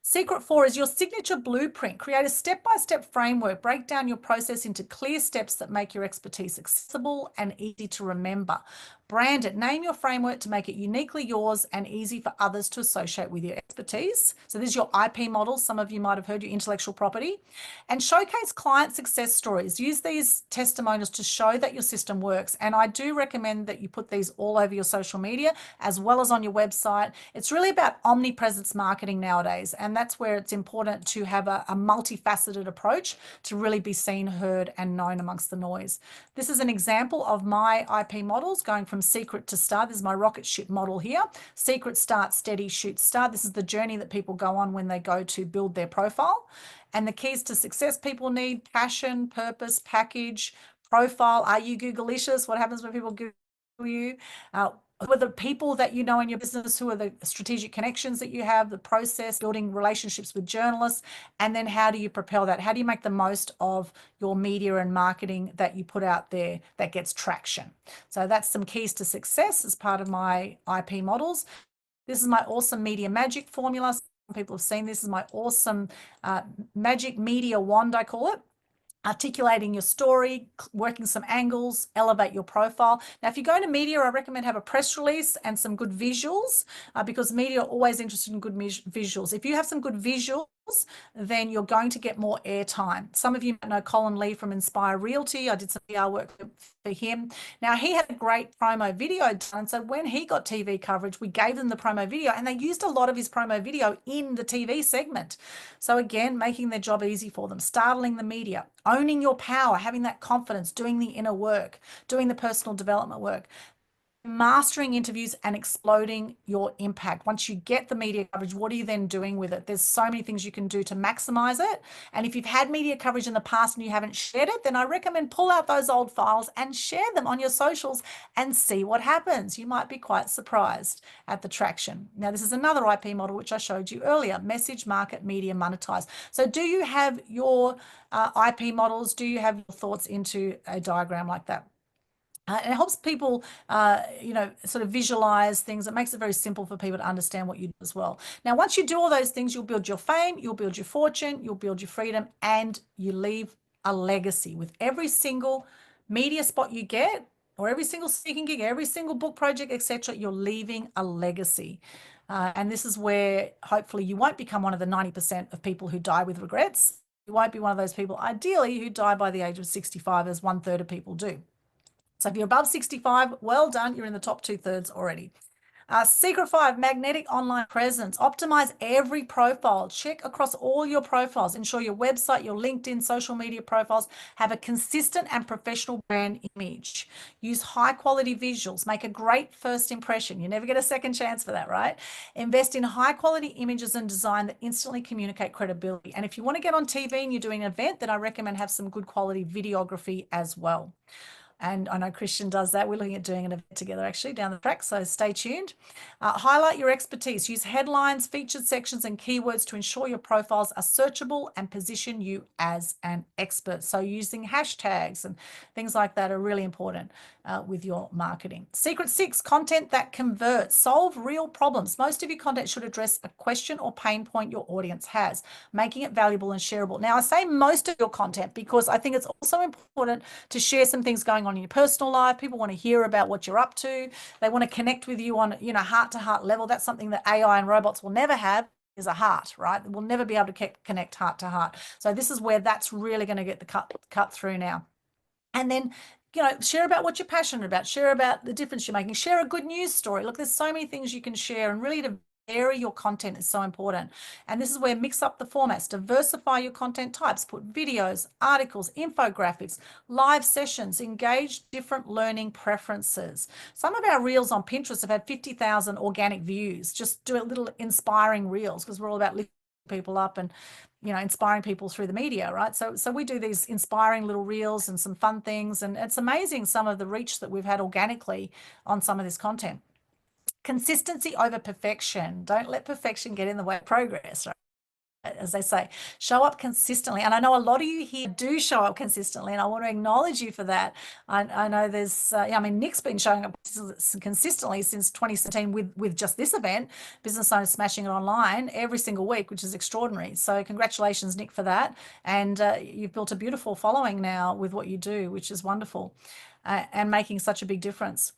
Secret 4 is your signature blueprint. Create a step-by-step framework. Break down your process into clear steps that make your expertise accessible and easy to remember. Brand it. Name your framework to make it uniquely yours and easy for others to associate with your expertise. So this is your IP model. Some of you might have heard your intellectual property. And showcase client success stories. Use these testimonials to show that your system works. And I do recommend that you put these all over your social media as well as on your website. It's really about omnipresence marketing nowadays. And that's where it's important to have a multifaceted approach to really be seen, heard, and known amongst the noise. This is an example of my IP models going from secret to start. This is my rocket ship model here. Secret, start, steady, shoot, start. This is the journey that people go on when they go to build their profile. And the keys to success people need: passion, purpose, package, profile. Are you Googleicious? What happens when people Google you? Who are the people that you know in your business? Who are the strategic connections that you have? The process, building relationships with journalists, and then how do you propel that? How do you make the most of your media and marketing that you put out there that gets traction? So that's some keys to success as part of my IP models. This is my awesome media magic formula. Some people have seen this. This is my awesome magic media wand, I call it. Articulating your story, working some angles, elevate your profile. Now, if you go into media, I recommend have a press release and some good visuals because media are always interested in good visuals. If you have some good visuals, then you're going to get more airtime. Some of you might know Colin Lee from Inspire Realty. I did some PR work for him. Now, he had a great promo video done. So when he got TV coverage, we gave them the promo video, and they used a lot of his promo video in the TV segment. So again, making their job easy for them, startling the media, owning your power, having that confidence, doing the inner work, doing the personal development work. mastering interviews and exploding your impact. Once you get the media coverage, what are you then doing with it? There's so many things you can do to maximize it. And if you've had media coverage in the past and you haven't shared it, then I recommend pull out those old files and share them on your socials and see what happens. You might be quite surprised at the traction. Now, this is another IP model, which I showed you earlier: message, market, media, monetize. So do you have your IP models? Do you have your thoughts into a diagram like that? It helps people, sort of visualize things. It makes it very simple for people to understand what you do as well. Now, once you do all those things, you'll build your fame, you'll build your fortune, you'll build your freedom, and you leave a legacy. With every single media spot you get, or every single speaking gig, every single book project, etc., you're leaving a legacy. And this is where hopefully you won't become one of the 90% of people who die with regrets. You won't be one of those people, ideally, who die by the age of 65, as 1/3 of people do. So if you're above 65, well done. You're in the top 2/3 already. Secret 5, magnetic online presence. Optimize every profile. Check across all your profiles. Ensure your website, your LinkedIn, social media profiles have a consistent and professional brand image. Use high quality visuals. Make a great first impression. You never get a second chance for that, right? Invest in high quality images and design that instantly communicate credibility. And if you want to get on TV and you're doing an event, then I recommend have some good quality videography as well. And I know Christian does that. We're looking at doing an event together actually down the track, so stay tuned. Highlight your expertise. Use headlines, featured sections, and keywords to ensure your profiles are searchable and position you as an expert. So using hashtags and things like that are really important with your marketing. Secret 6, content that converts. Solve real problems. Most of your content should address a question or pain point your audience has, making it valuable and shareable. Now, I say most of your content because I think it's also important to share some things going on in your personal life. People want to hear about what you're up to. They want to connect with you on, heart-to-heart level. That's something that AI and robots will never have, is a heart, right? We'll never be able to connect heart to heart. So this is where that's really going to get the cut through now. And then, share about what you're passionate about, share about the difference you're making, share a good news story. Look, there's so many things you can share, and really to vary your content is so important. And this is where mix up the formats, diversify your content types, put videos, articles, infographics, live sessions, engage different learning preferences. Some of our reels on Pinterest have had 50,000 organic views. Just do a little inspiring reels, because we're all about lifting people up and inspiring people through the media, right? So we do these inspiring little reels and some fun things, and it's amazing some of the reach that we've had organically on some of this content. Consistency over perfection. Don't let perfection get in the way of progress, right? As they say, show up consistently. And I know a lot of you here do show up consistently, and I want to acknowledge you for that. I know there's, Nick's been showing up consistently since 2017 with just this event, Business Owners Smashing It Online, every single week, which is extraordinary. So congratulations, Nick, for that. And you've built a beautiful following now with what you do, which is wonderful. And making such a big difference.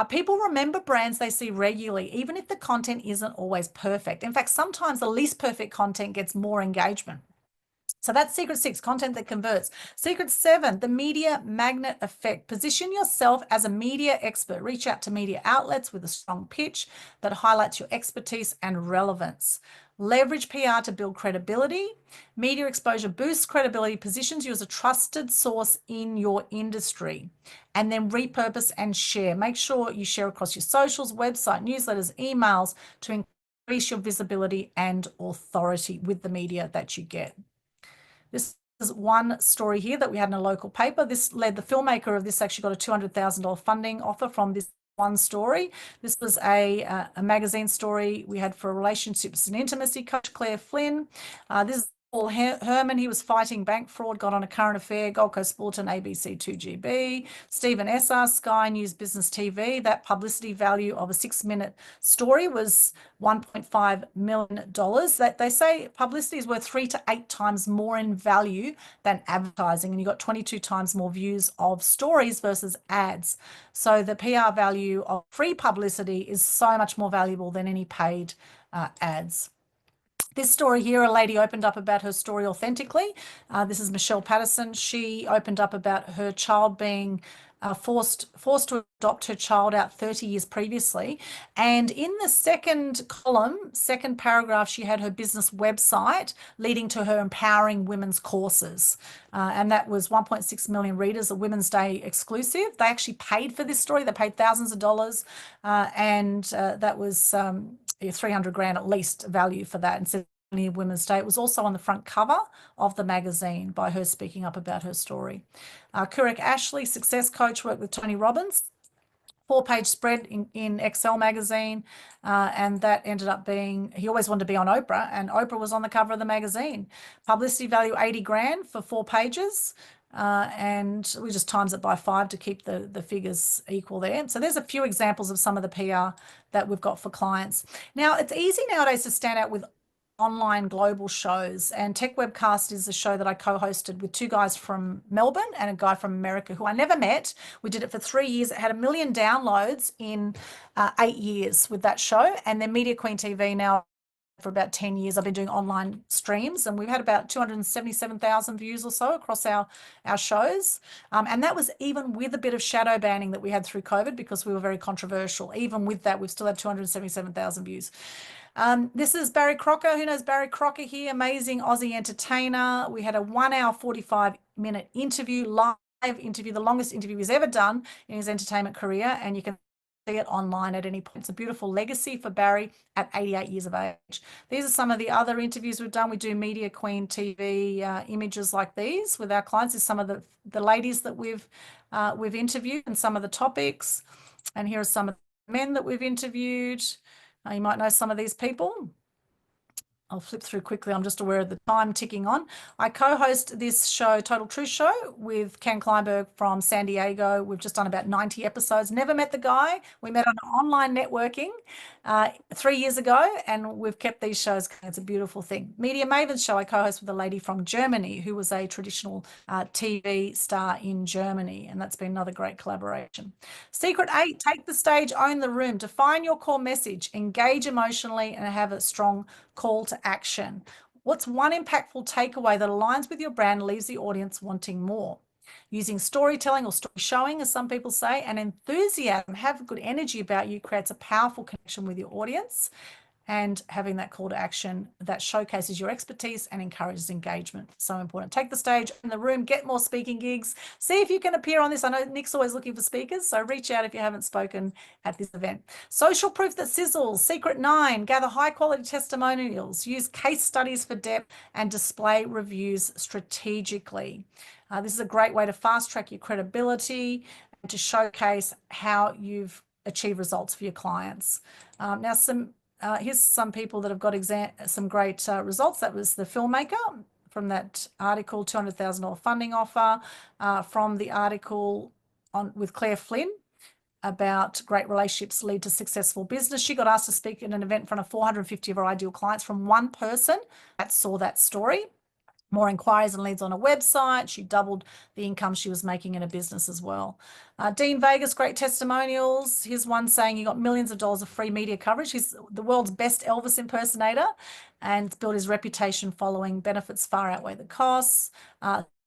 People remember brands they see regularly, even if the content isn't always perfect. In fact, sometimes the least perfect content gets more engagement. So that's secret 6, content that converts. Secret 7, the media magnet effect. Position yourself as a media expert. Reach out to media outlets with a strong pitch that highlights your expertise and relevance. Leverage PR to build credibility. Media exposure boosts credibility, positions you as a trusted source in your industry. And then repurpose and share. Make sure you share across your socials, website, newsletters, emails to increase your visibility and authority with the media that you get. This is one story here that we had in a local paper. This led the filmmaker of this actually got a $200,000 funding offer from this one story. This was a magazine story we had for relationships and intimacy coach, Claire Flynn. This is Paul Herman. He was fighting bank fraud, got on a current affair, Gold Coast Bulletin, ABC 2GB. Stephen Essar, Sky News Business TV. That publicity value of a 6-minute story was $1.5 million. That they say publicity is worth 3 to 8 times more in value than advertising, and you got 22 times more views of stories versus ads. So the PR value of free publicity is so much more valuable than any paid ads. This story here, a lady opened up about her story authentically. This is Michelle Patterson. She opened up about her child being forced to adopt her child out 30 years previously. And in the second column, second paragraph, she had her business website leading to her empowering women's courses. And that was 1.6 million readers, a Women's Day exclusive. They actually paid for this story. They paid thousands of dollars. And that was 300 grand at least value for that. And Women's Day. It was also on the front cover of the magazine by her speaking up about her story. Kurek Ashley, success coach, worked with Tony Robbins. 4-page spread in Excel magazine, and that ended up being, he always wanted to be on Oprah, and Oprah was on the cover of the magazine. Publicity value 80 grand for 4 pages. And we just times it by 5 to keep the figures equal there. So there's a few examples of some of the PR that we've got for clients. Now, it's easy nowadays to stand out with online global shows, and Tech Webcast is a show that I co-hosted with 2 guys from Melbourne and a guy from America who I never met. We did it for 3 years. It had 1 million downloads in 8 years with that show. And then Media Queen TV now, for about 10 years, I've been doing online streams, and we've had about 277,000 views or so across our shows. And that was even with a bit of shadow banning that we had through COVID because we were very controversial. Even with that, we've still had 277,000 views. This is Barry Crocker. Who knows Barry Crocker here? Amazing Aussie entertainer. We had a 1 hour, 45-minute interview, live interview, the longest interview he's ever done in his entertainment career. And you can see it online at any point. It's a beautiful legacy for Barry at 88 years of age. These are some of the other interviews we've done. We do Media Queen TV images like these with our clients. Is some of the ladies that we've interviewed and some of the topics. And here are some of the men that we've interviewed. You might know some of these people. I'll flip through quickly. I'm just aware of the time ticking on. I co-host this show, Total Truth Show, with Ken Kleinberg from San Diego. We've just done about 90 episodes. Never met the guy. We met on online networking 3 years ago, and we've kept these shows going. It's a beautiful thing. Media Mavens Show, I co-host with a lady from Germany who was a traditional TV star in Germany, and that's been another great collaboration. Secret 8, take the stage, own the room. Define your core message, engage emotionally, and have a strong call to action. What's one impactful takeaway that aligns with your brand, leaves the audience wanting more? Using storytelling or story showing, as some people say, and enthusiasm, have good energy about you, creates a powerful connection with your audience. And having that call to action that showcases your expertise and encourages engagement. So important. Take the stage in the room, get more speaking gigs. See if you can appear on this. I know Nick's always looking for speakers, so reach out if you haven't spoken at this event. Social proof that sizzles. Secret 9, gather high quality testimonials, use case studies for depth, and display reviews strategically. This is a great way to fast track your credibility and to showcase how you've achieved results for your clients. Now, here's some people that have got some great results. That was the filmmaker from that article, $200,000 funding offer, from the article with Claire Flynn about great relationships lead to successful business. She got asked to speak in an event in front of 450 of her ideal clients from one person that saw that story. More inquiries and leads on a website. She doubled the income she was making in a business as well. Dean Vegas, great testimonials. Here's one saying he got millions of dollars of free media coverage. He's the world's best Elvis impersonator and built his reputation following. Benefits far outweigh the costs.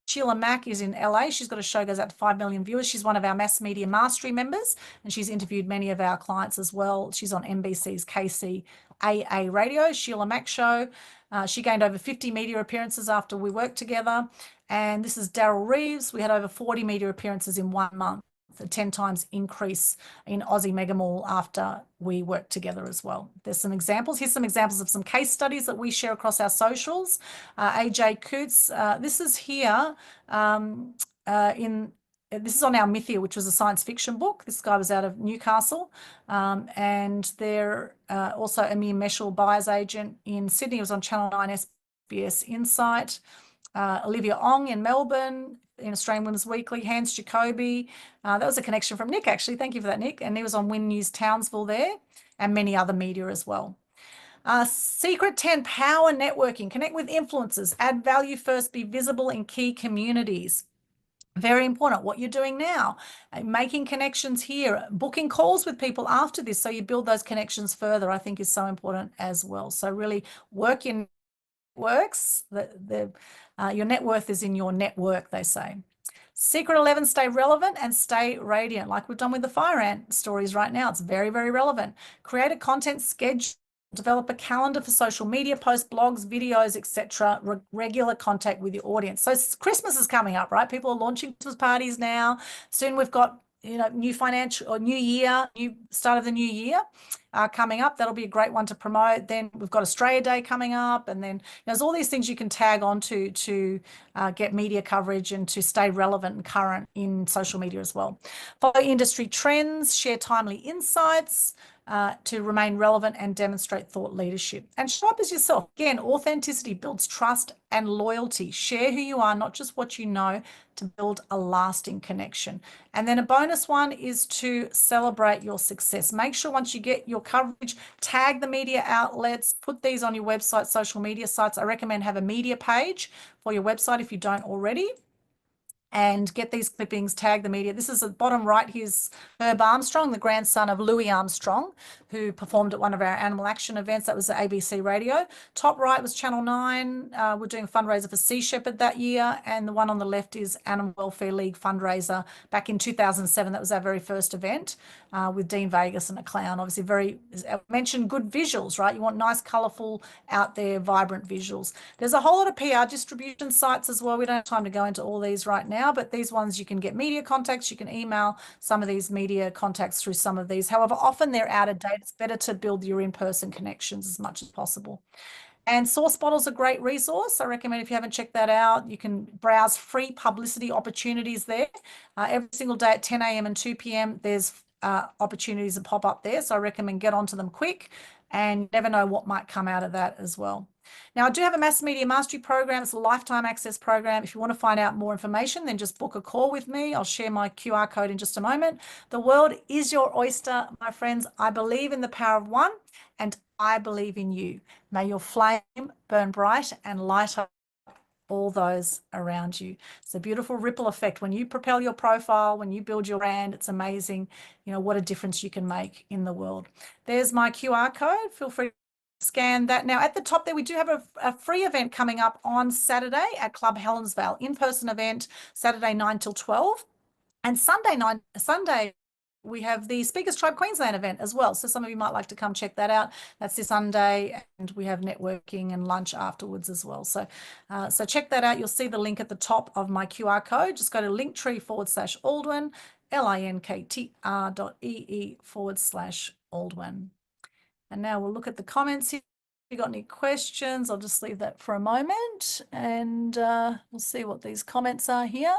Sheila Mack is in LA. She's got a show goes out to 5 million viewers. She's one of our Mass Media Mastery members, and she's interviewed many of our clients as well. She's on NBC's KCAA Radio, Sheila Mack Show. She gained over 50 media appearances after we worked together. And this is Daryl Reeves. We had over 40 media appearances in 1 month, a 10 times increase in Aussie Mega Mall after we worked together as well. There's some examples. Here's some examples of some case studies that we share across our socials. AJ Coots, this is here this is on our Mythia, which was a science fiction book. This guy was out of Newcastle. And they're also Amir Meshal, buyer's agent in Sydney. He was on Channel 9 SBS Insight. Olivia Ong in Melbourne, in Australian Women's Weekly. Hans Jacoby. That was a connection from Nick, actually. Thank you for that, Nick. And he was on Win News Townsville there, and many other media as well. Secret 10, power networking. Connect with influencers. Add value first. Be visible in key communities. Very important what you're doing now, making connections here, booking calls with people after this so you build those connections further, I think is so important as well. So really work your networks. Your net worth is in your network, they say. Secret 11, stay relevant and stay radiant, like we've done with the fire ant stories right now. It's very, very relevant. Create a content schedule. Develop a calendar for social media posts, blogs, videos, etc. Regular contact with your audience. So Christmas is coming up, right? People are launching Christmas parties now. Soon we've got, new financial or new year, new start of the new year coming up. That'll be a great one to promote. Then we've got Australia Day coming up, and then there's all these things you can tag onto to get media coverage and to stay relevant and current in social media as well. Follow industry trends, share timely insights, to remain relevant and demonstrate thought leadership. And show up as yourself. Again, authenticity builds trust and loyalty. Share who you are, not just what you know, to build a lasting connection. And then a bonus one is to celebrate your success. Make sure once you get your coverage, tag the media outlets, put these on your website, social media sites. I recommend have a media page for your website if you don't already. And get these clippings, tag the media. This is at the bottom right. Here's Herb Armstrong, the grandson of Louis Armstrong, who performed at one of our Animal Action events. That was at ABC Radio. Top right was Channel 9. We're doing a fundraiser for Sea Shepherd that year. And the one on the left is Animal Welfare League fundraiser back in 2007. That was our very first event with Dean Vegas and a clown. Obviously, very, as I mentioned, good visuals, right? You want nice, colourful, out there, vibrant visuals. There's a whole lot of PR distribution sites as well. We don't have time to go into all these right now, but these ones you can get media contacts. You can email some of these media contacts through some of these. However, often they're out of date. It's better to build your in-person connections as much as possible. And Source Bottle's a great resource. I recommend if you haven't checked that out, you can browse free publicity opportunities there. Every single day at 10 a.m. and 2 p.m. there's opportunities that pop up there. So I recommend get onto them quick, and you never know what might come out of that as well. Now, I do have a Mass Media Mastery program. It's a lifetime access program. If you want to find out more information, then just book a call with me. I'll share my QR code in just a moment. The world is your oyster, my friends. I believe in the power of one, and I believe in you. May your flame burn bright and light up all those around you. It's a beautiful ripple effect. When you propel your profile, when you build your brand, it's amazing, what a difference you can make in the world. There's my QR code. Feel free to scan that. Now, at the top there, we do have a free event coming up on Saturday at Club Helensvale, in-person event, Saturday 9 till 12. And Sunday, we have the Speakers Tribe Queensland event as well. So some of you might like to come check that out. That's this Sunday, and we have networking and lunch afterwards as well. So, so check that out. You'll see the link at the top of my QR code. Just go to linktree/Aldwyn, linktr.ee/Aldwyn. And now we'll look at the comments here. If you got any questions, I'll just leave that for a moment, and we'll see what these comments are here.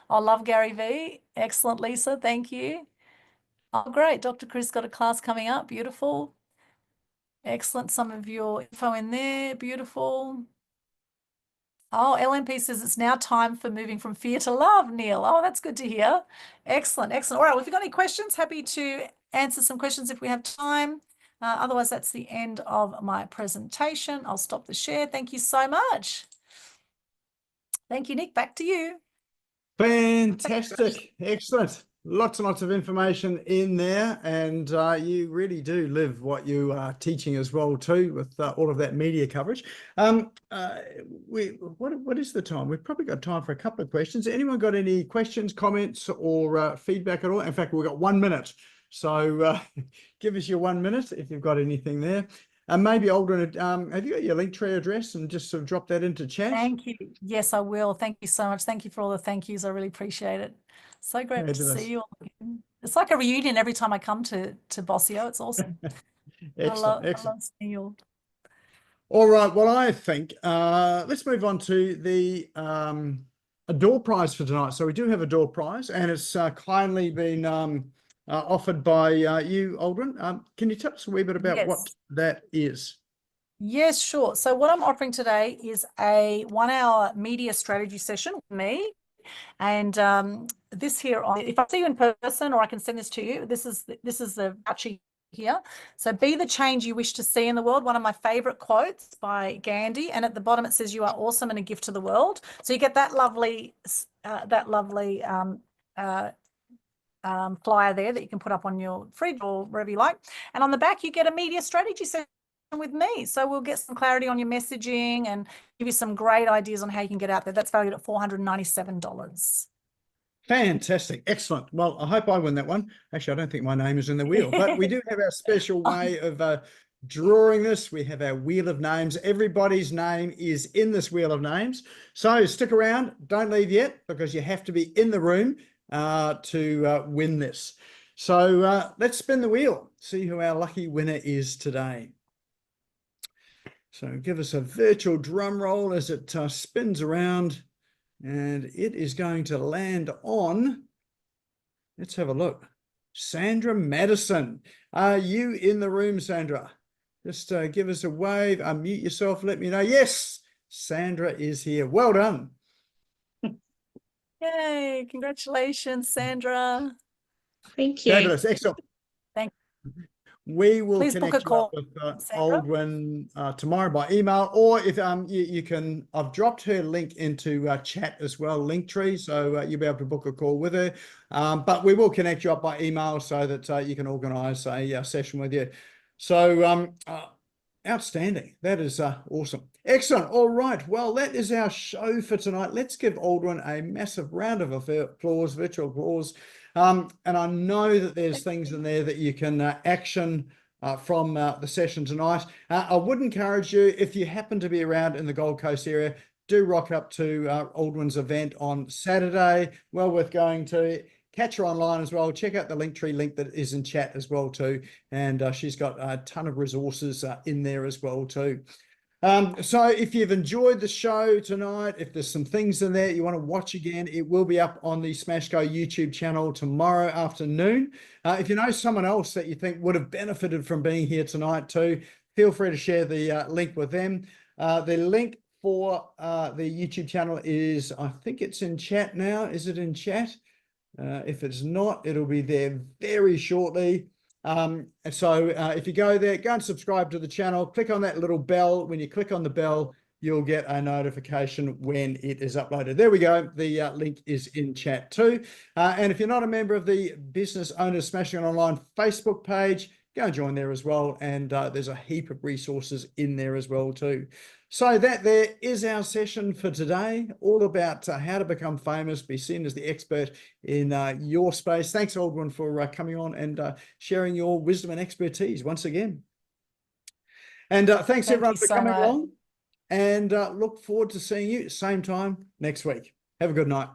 I love Gary V. Excellent, Lisa. Thank you. Oh, great. Dr. Chris got a class coming up. Beautiful. Excellent. Some of your info in there. Beautiful. Oh, LNP says it's now time for moving from fear to love, Neil. Oh, that's good to hear. Excellent. Excellent. All right. Well, if you've got any questions, happy to answer some questions if we have time. Otherwise, that's the end of my presentation. I'll stop the share. Thank you so much. Thank you, Nick. Back to you. Fantastic. Excellent. Lots and lots of information in there, and you really do live what you are teaching as well too, with all of that media coverage. What is the time? We've probably got time for a couple of questions. Anyone got any questions, comments, or feedback at all? In fact, we've got 1 minute, so give us your 1 minute if you've got anything there. And maybe Aldwyn, have you got your Linktree address, and just sort of drop that into chat? Thank you. Yes, I will. Thank you so much. Thank you for all the thank yous. I really appreciate it. So great to see you all again. It's like a reunion every time I come to Bossio. It's awesome. Excellent. I love seeing you all. All right. Well, I think let's move on to the a door prize for tonight. So we do have a door prize, and it's kindly been offered by you, Aldwyn. Can you tell us a wee bit about what that is? Yes, sure. So what I'm offering today is a 1-hour media strategy session with me. And this here, if I see you in person, or I can send this to you, this is the voucher here. So be the change you wish to see in the world. One of my favorite quotes by Gandhi. And at the bottom, it says, "You are awesome and a gift to the world." So you get that lovely flyer there that you can put up on your fridge or wherever you like. And on the back, you get a media strategy session with me. So we'll get some clarity on your messaging and give you some great ideas on how you can get out there. That's valued at $497. Fantastic. Excellent. Well, I hope I win that one. Actually, I don't think my name is in the wheel, but we do have our special way of drawing this. We have our wheel of names. Everybody's name is in this wheel of names. So stick around. Don't leave yet, because you have to be in the room to win this. So let's spin the wheel, see who our lucky winner is today. So give us a virtual drum roll as it spins around, and it is going to land on, let's have a look, Sandra Madison. Are you in the room, Sandra? Just give us a wave, unmute yourself, let me know. Yes, Sandra is here. Well done. Yay, congratulations, Sandra. Thank you. Fabulous, excellent. Thank We will Please book connect a you up call, with Sandra. Aldwyn tomorrow by email, or if you can, I've dropped her link into chat as well, Linktree, so you'll be able to book a call with her. But we will connect you up by email so that you can organise a session with you. So outstanding. That is awesome. Excellent. All right. Well, that is our show for tonight. Let's give Aldwyn a massive round of applause, virtual applause. And I know that there's things in there that you can action from the session tonight. I would encourage you, if you happen to be around in the Gold Coast area, do rock up to Aldwyn's event on Saturday. Well worth going to. Catch her online as well. Check out the Linktree link that is in chat as well too. And she's got a ton of resources in there as well too. So if you've enjoyed the show tonight, if there's some things in there you want to watch again, it will be up on the Smash Go YouTube channel tomorrow afternoon. If you know someone else that you think would have benefited from being here tonight too, feel free to share the link with them. The link for the YouTube channel is, I think it's in chat now. Is it in chat? If it's not, it'll be there very shortly. And so if you go there, go and subscribe to the channel, click on that little bell. When you click on the bell, you'll get a notification when it is uploaded. There we go. The link is in chat too. And if you're not a member of the Business Owners Smashing It Online Facebook page, go and join there as well. And there's a heap of resources in there as well too. So that there is our session for today, all about how to become famous, be seen as the expert in your space. Thanks, Aldwyn, for coming on and sharing your wisdom and expertise once again. And thanks everyone for coming along, and look forward to seeing you same time next week. Have a good night.